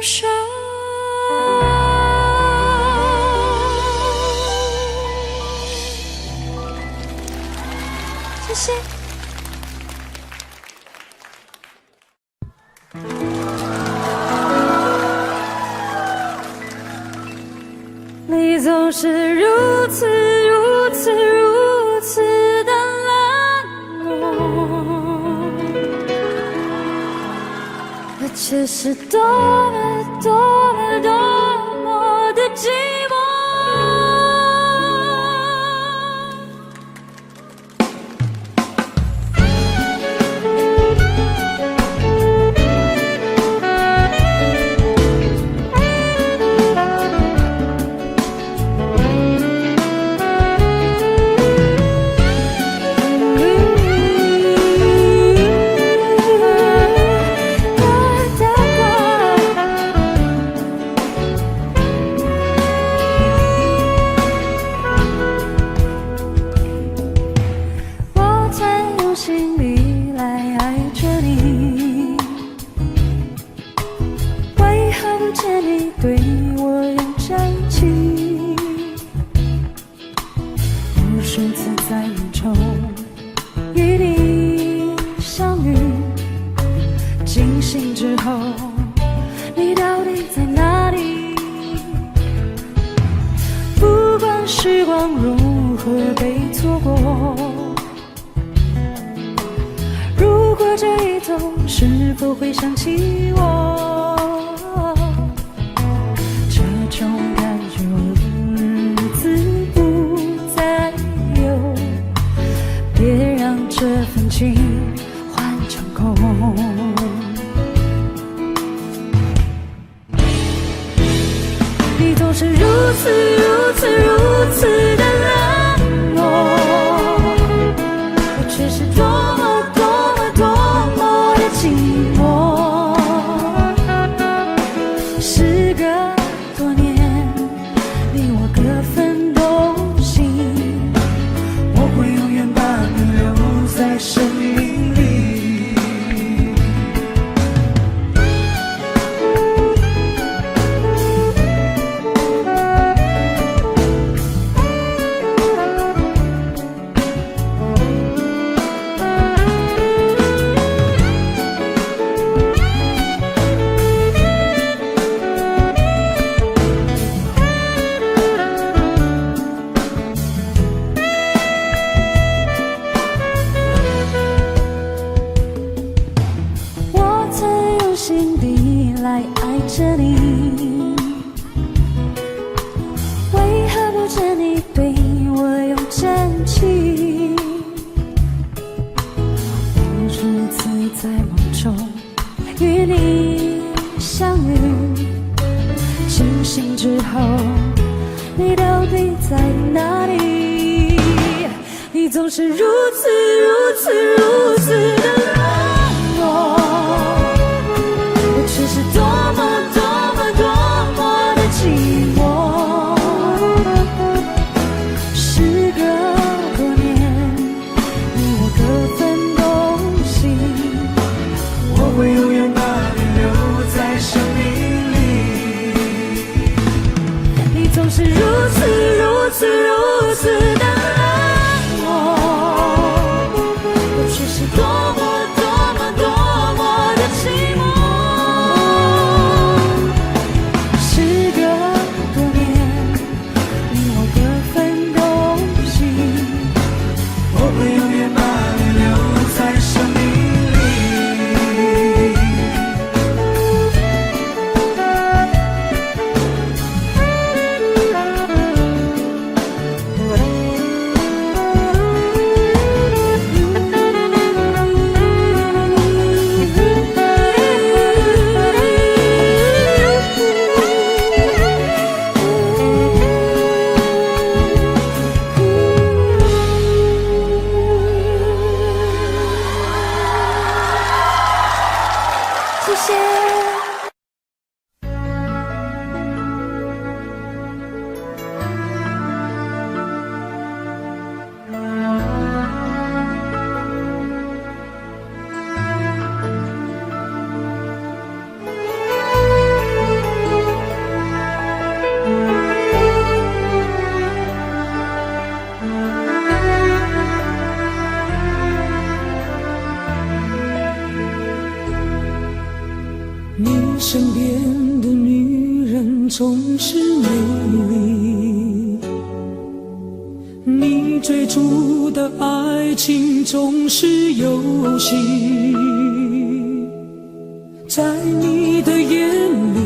伤。谢谢。你总是如此如此如此的冷漠，而且是多么多么多么的寂寞。心里来爱着你，为何不见你对我有真情？无数次在梦中与你相遇，惊醒之后，你到底在哪里？不管时光如何被错过，如果这一头是否会想起我？这种感觉日子不再有，别让这份情换成空。你总是如此如此如此的冷漠，我却是多么多么的寂寞。时隔多年，你我各分东西，我会永远把你留在生命里。心底来爱着你，为何不见你对我有真情？无数次在梦中与你相遇，惊醒之后，你到底在哪里？你总是如此如此如此的冷漠，却是多么多么多么的寂寞。时隔多年，你我各分东西，我会永远把你留在生命里。你总是如此如此如此的冷漠，我却是多么人总是美丽，你追逐的爱情总是游戏，在你的眼里，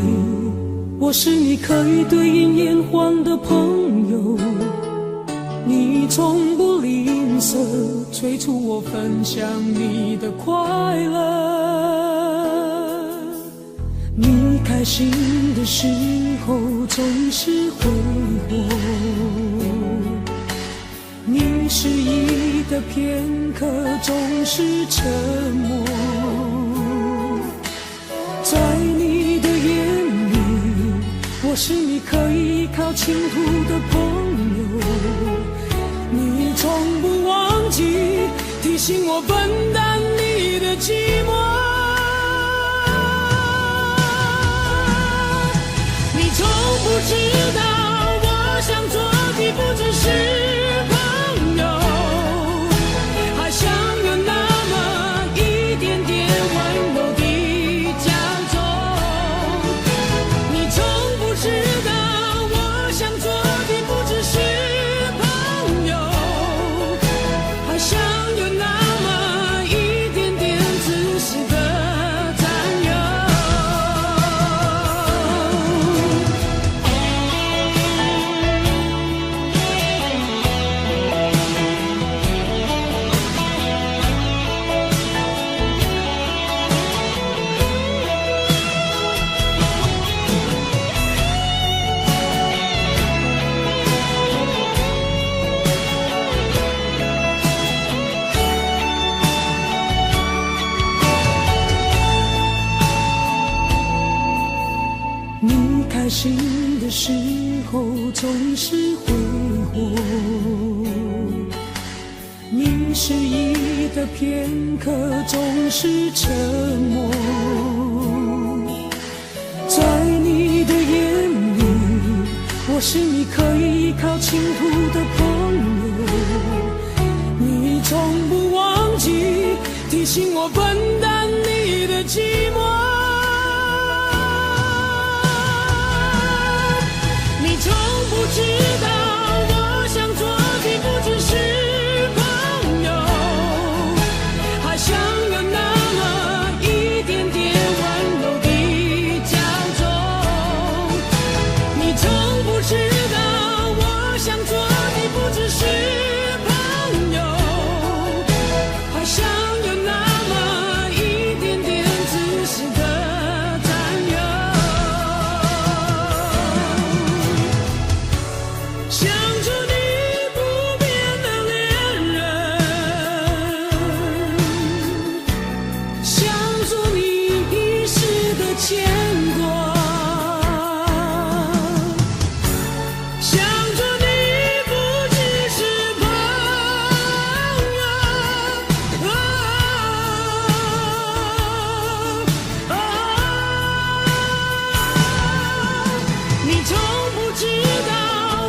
我是你可以对饮眼黄的朋友，你从不吝啬催促我分享你的快乐，你开心的时候总是挥霍，你失意的片刻总是沉默，在你的眼里，我是你可以依靠倾吐的朋友，你从不忘记提醒我分担你的寂寞，你从不知道我想做的不只是朋友，还想有那么一点点温柔的骄纵，你从不知道我想做的不只是朋友，还想有那么一点点自私的占有。你开心的时候总是挥霍，你失意的片刻总是沉默，在你的眼里，我是你可以依靠倾吐的朋友，你从不忘记提醒我分担你的寂寞，你从不知道我想做的不只是朋友，还想有那么一点点温柔的骄纵，你从不知道我想做的不只是朋友，还想有那么一点点自私的占有，想着你不变的恋人，想做你一世的牵挂，想着你不只是朋友，你从不知道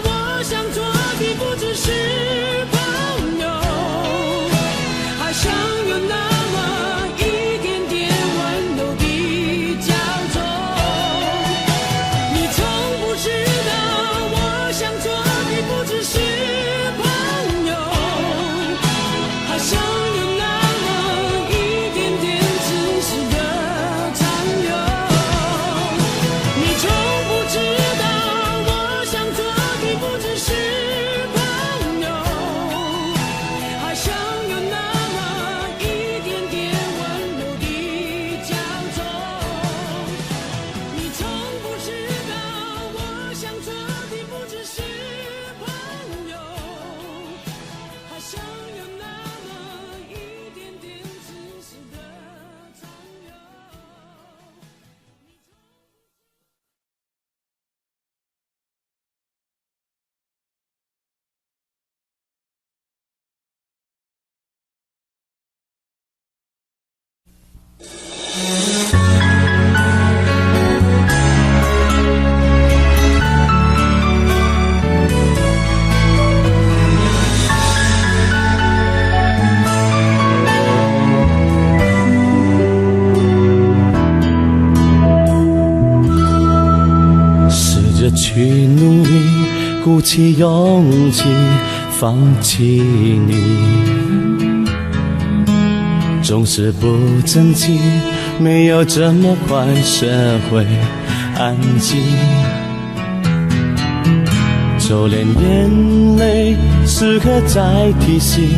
我想做的不只是朋友，还想有那么一点点温柔的骄纵，你从不知道我想做的不只是朋友，还想有那么一点点自私的占有，你从不知道着去努力，鼓起勇气放弃你，总是不争气，没有这么快学会安静，就连眼泪时刻在提醒，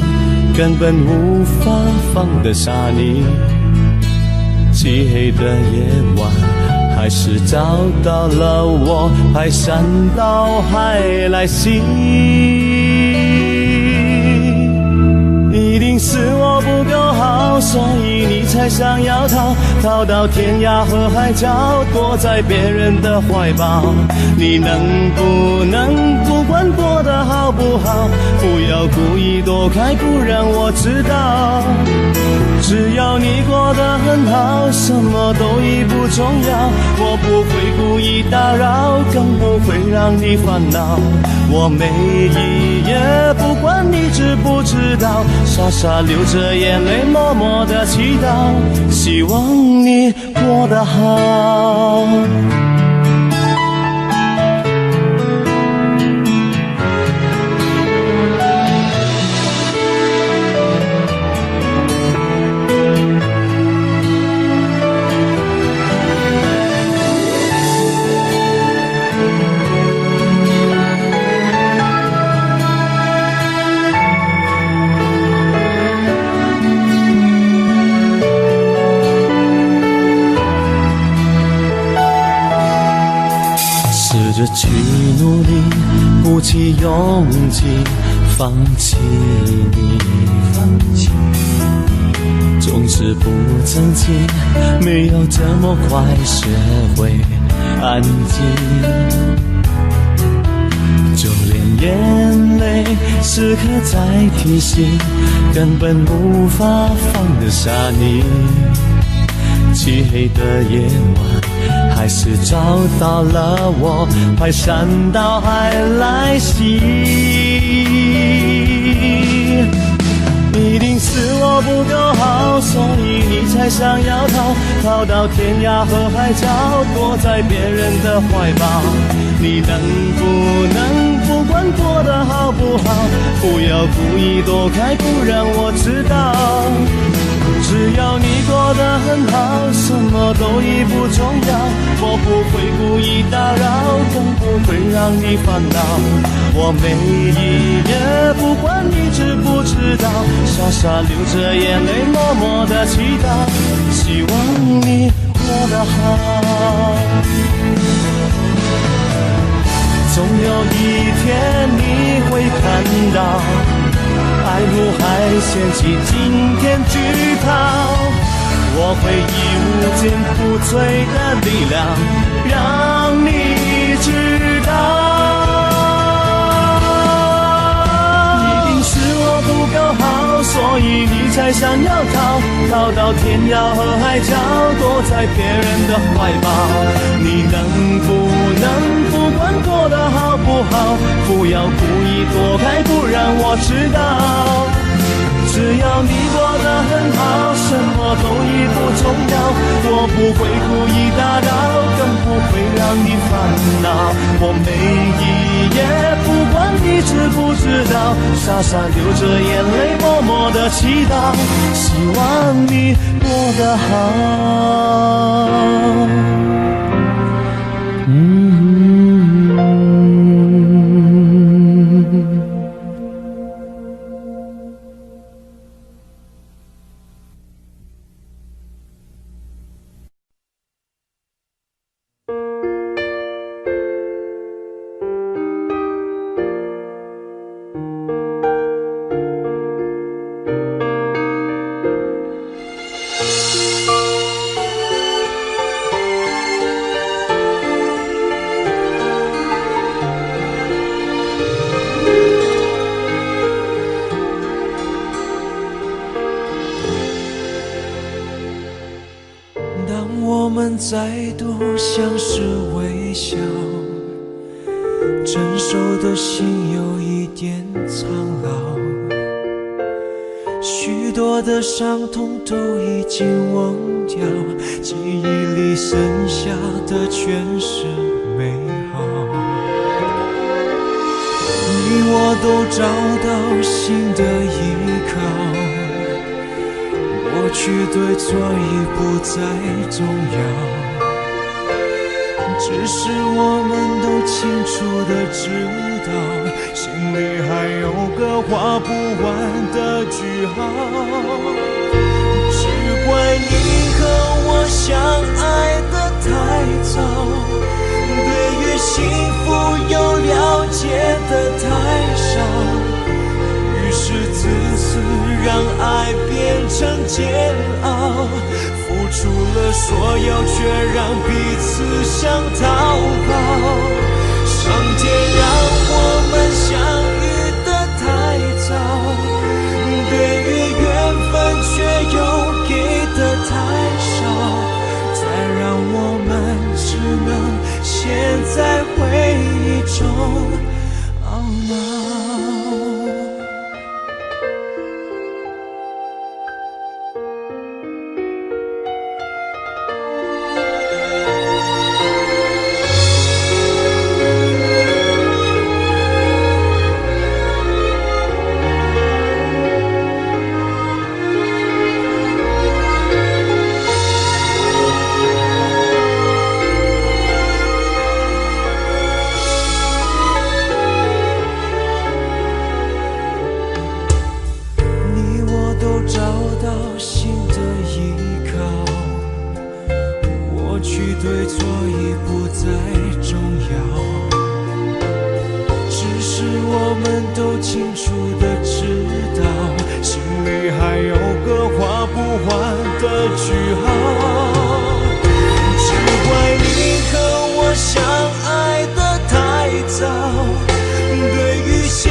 根本无法放得下你。漆黑的夜晚还是找到了我，排山倒海来袭，一定是我不够好，所以你才想要逃到天涯和海角，躲在别人的怀抱。你能不能不管过得好不好，不要故意躲开，不让我知道。只要你过得很好，什么都已不重要，我不会故意打扰，更不会让你烦恼。我每一夜不管你知不知道，傻傻流着眼泪，默默的祈祷，希望你过得好。去努力，鼓起勇气放弃你，总是不争气，没有这么快学会安静，就连眼泪时刻在提醒，根本无法放得下你。漆黑的夜晚还是找到了我，排山倒海来袭，一定是我不够好，所以你才想要逃到天涯和海角，躲在别人的怀抱。你能不能不管过得好不好，不要故意躲开，不让我知道。只要你过得很好，什么都已不重要，我不会故意打扰，更不会让你烦恼。我每一夜不管你知不知道，傻傻流着眼泪，默默的祈祷，希望你过得好。总有一天你会看到，爱怒海掀起惊天巨涛，我会义无坚不摧的力量，让你知道。一定是我不够好，所以你才想要逃到天涯和海角，躲在别人的怀抱。你能不能不管过得好不好，不要故意躲开，不让我知道。只要你过得很好，什么都已不重要，我不会故意打扰，更不会让你烦恼。我每一夜不管你知不知道，傻傻流着眼泪，默默的祈祷，希望你过得好。再度相视微笑，成熟的心有一点苍老，许多的伤痛都已经忘掉，记忆里剩下的全是美好。我都找到新的依靠，过去对错已不再重要，只是我们都清楚地知道，心里还有个画不完的句号。只怪你和我相爱得太早，对于幸福又了解得太少，于是自私让爱变成煎熬，付出了所有却让彼此想逃跑。上天让我们相遇得太早，对于缘分却又给得太少，才让我们只能陷在回忆中懊恼。对错已不再重要，只是我们都清楚地知道，心里还有个画不完的句号。只怪你和我相爱得太早，对于幸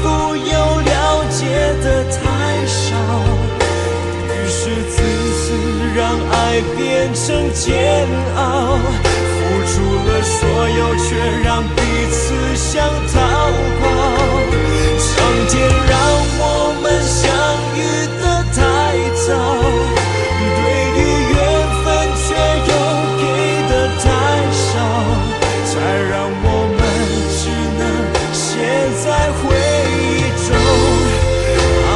福又了解得太少，于是自私让爱变成煎熬，付出了所有却让彼此想逃跑。上天让我们相遇得太早，对于缘分却又给得太少，才让我们只能陷在回忆中懊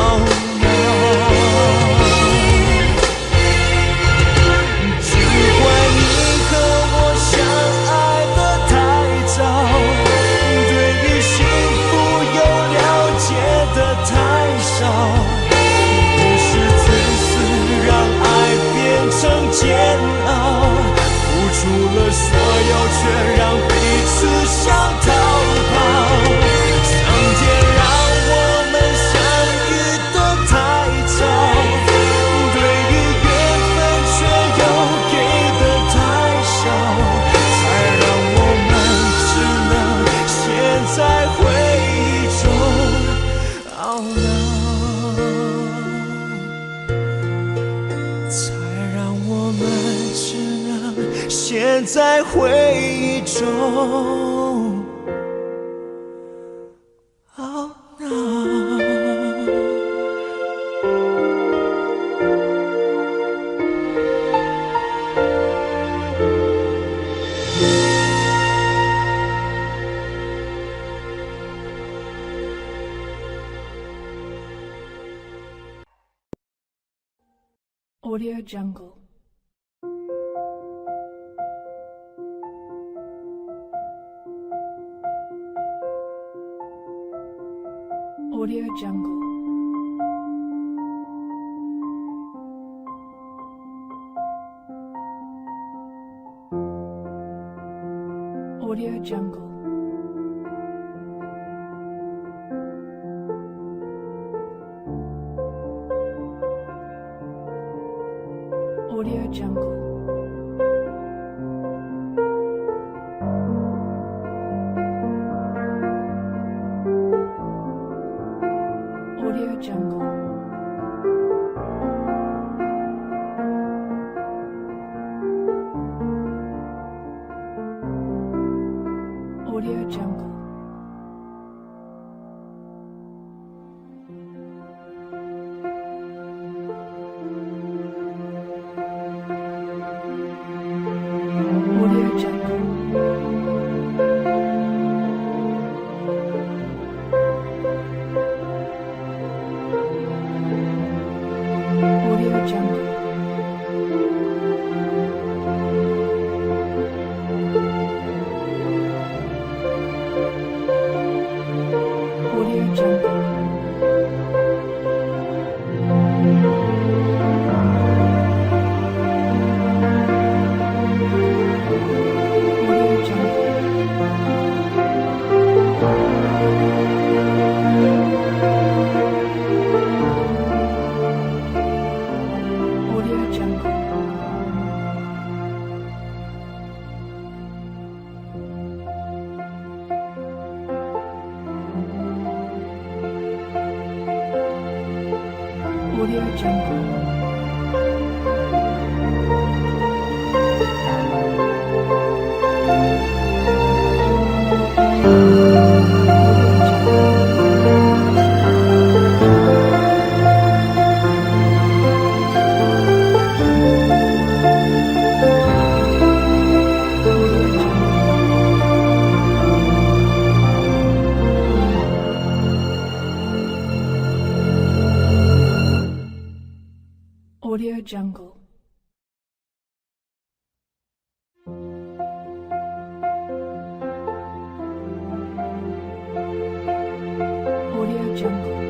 恼。只怪你和我相爱得太早，对于幸福又了解得太少，于是自私让爱变成煎熬，付出了所有却让彼此想逃跑。上天让我们相遇得太早，对于缘分却又给得太少，才让我们只能陷在回忆中懊恼，才让我们只能陷在回忆中懊恼。Audio Jungle. Audio Jungle. Audio Jungle. Audio Jungle. Audio Jungle. Audio Jungle. Audio Jungle. Audio Jungle. Audio Jungle. Audio Jungle.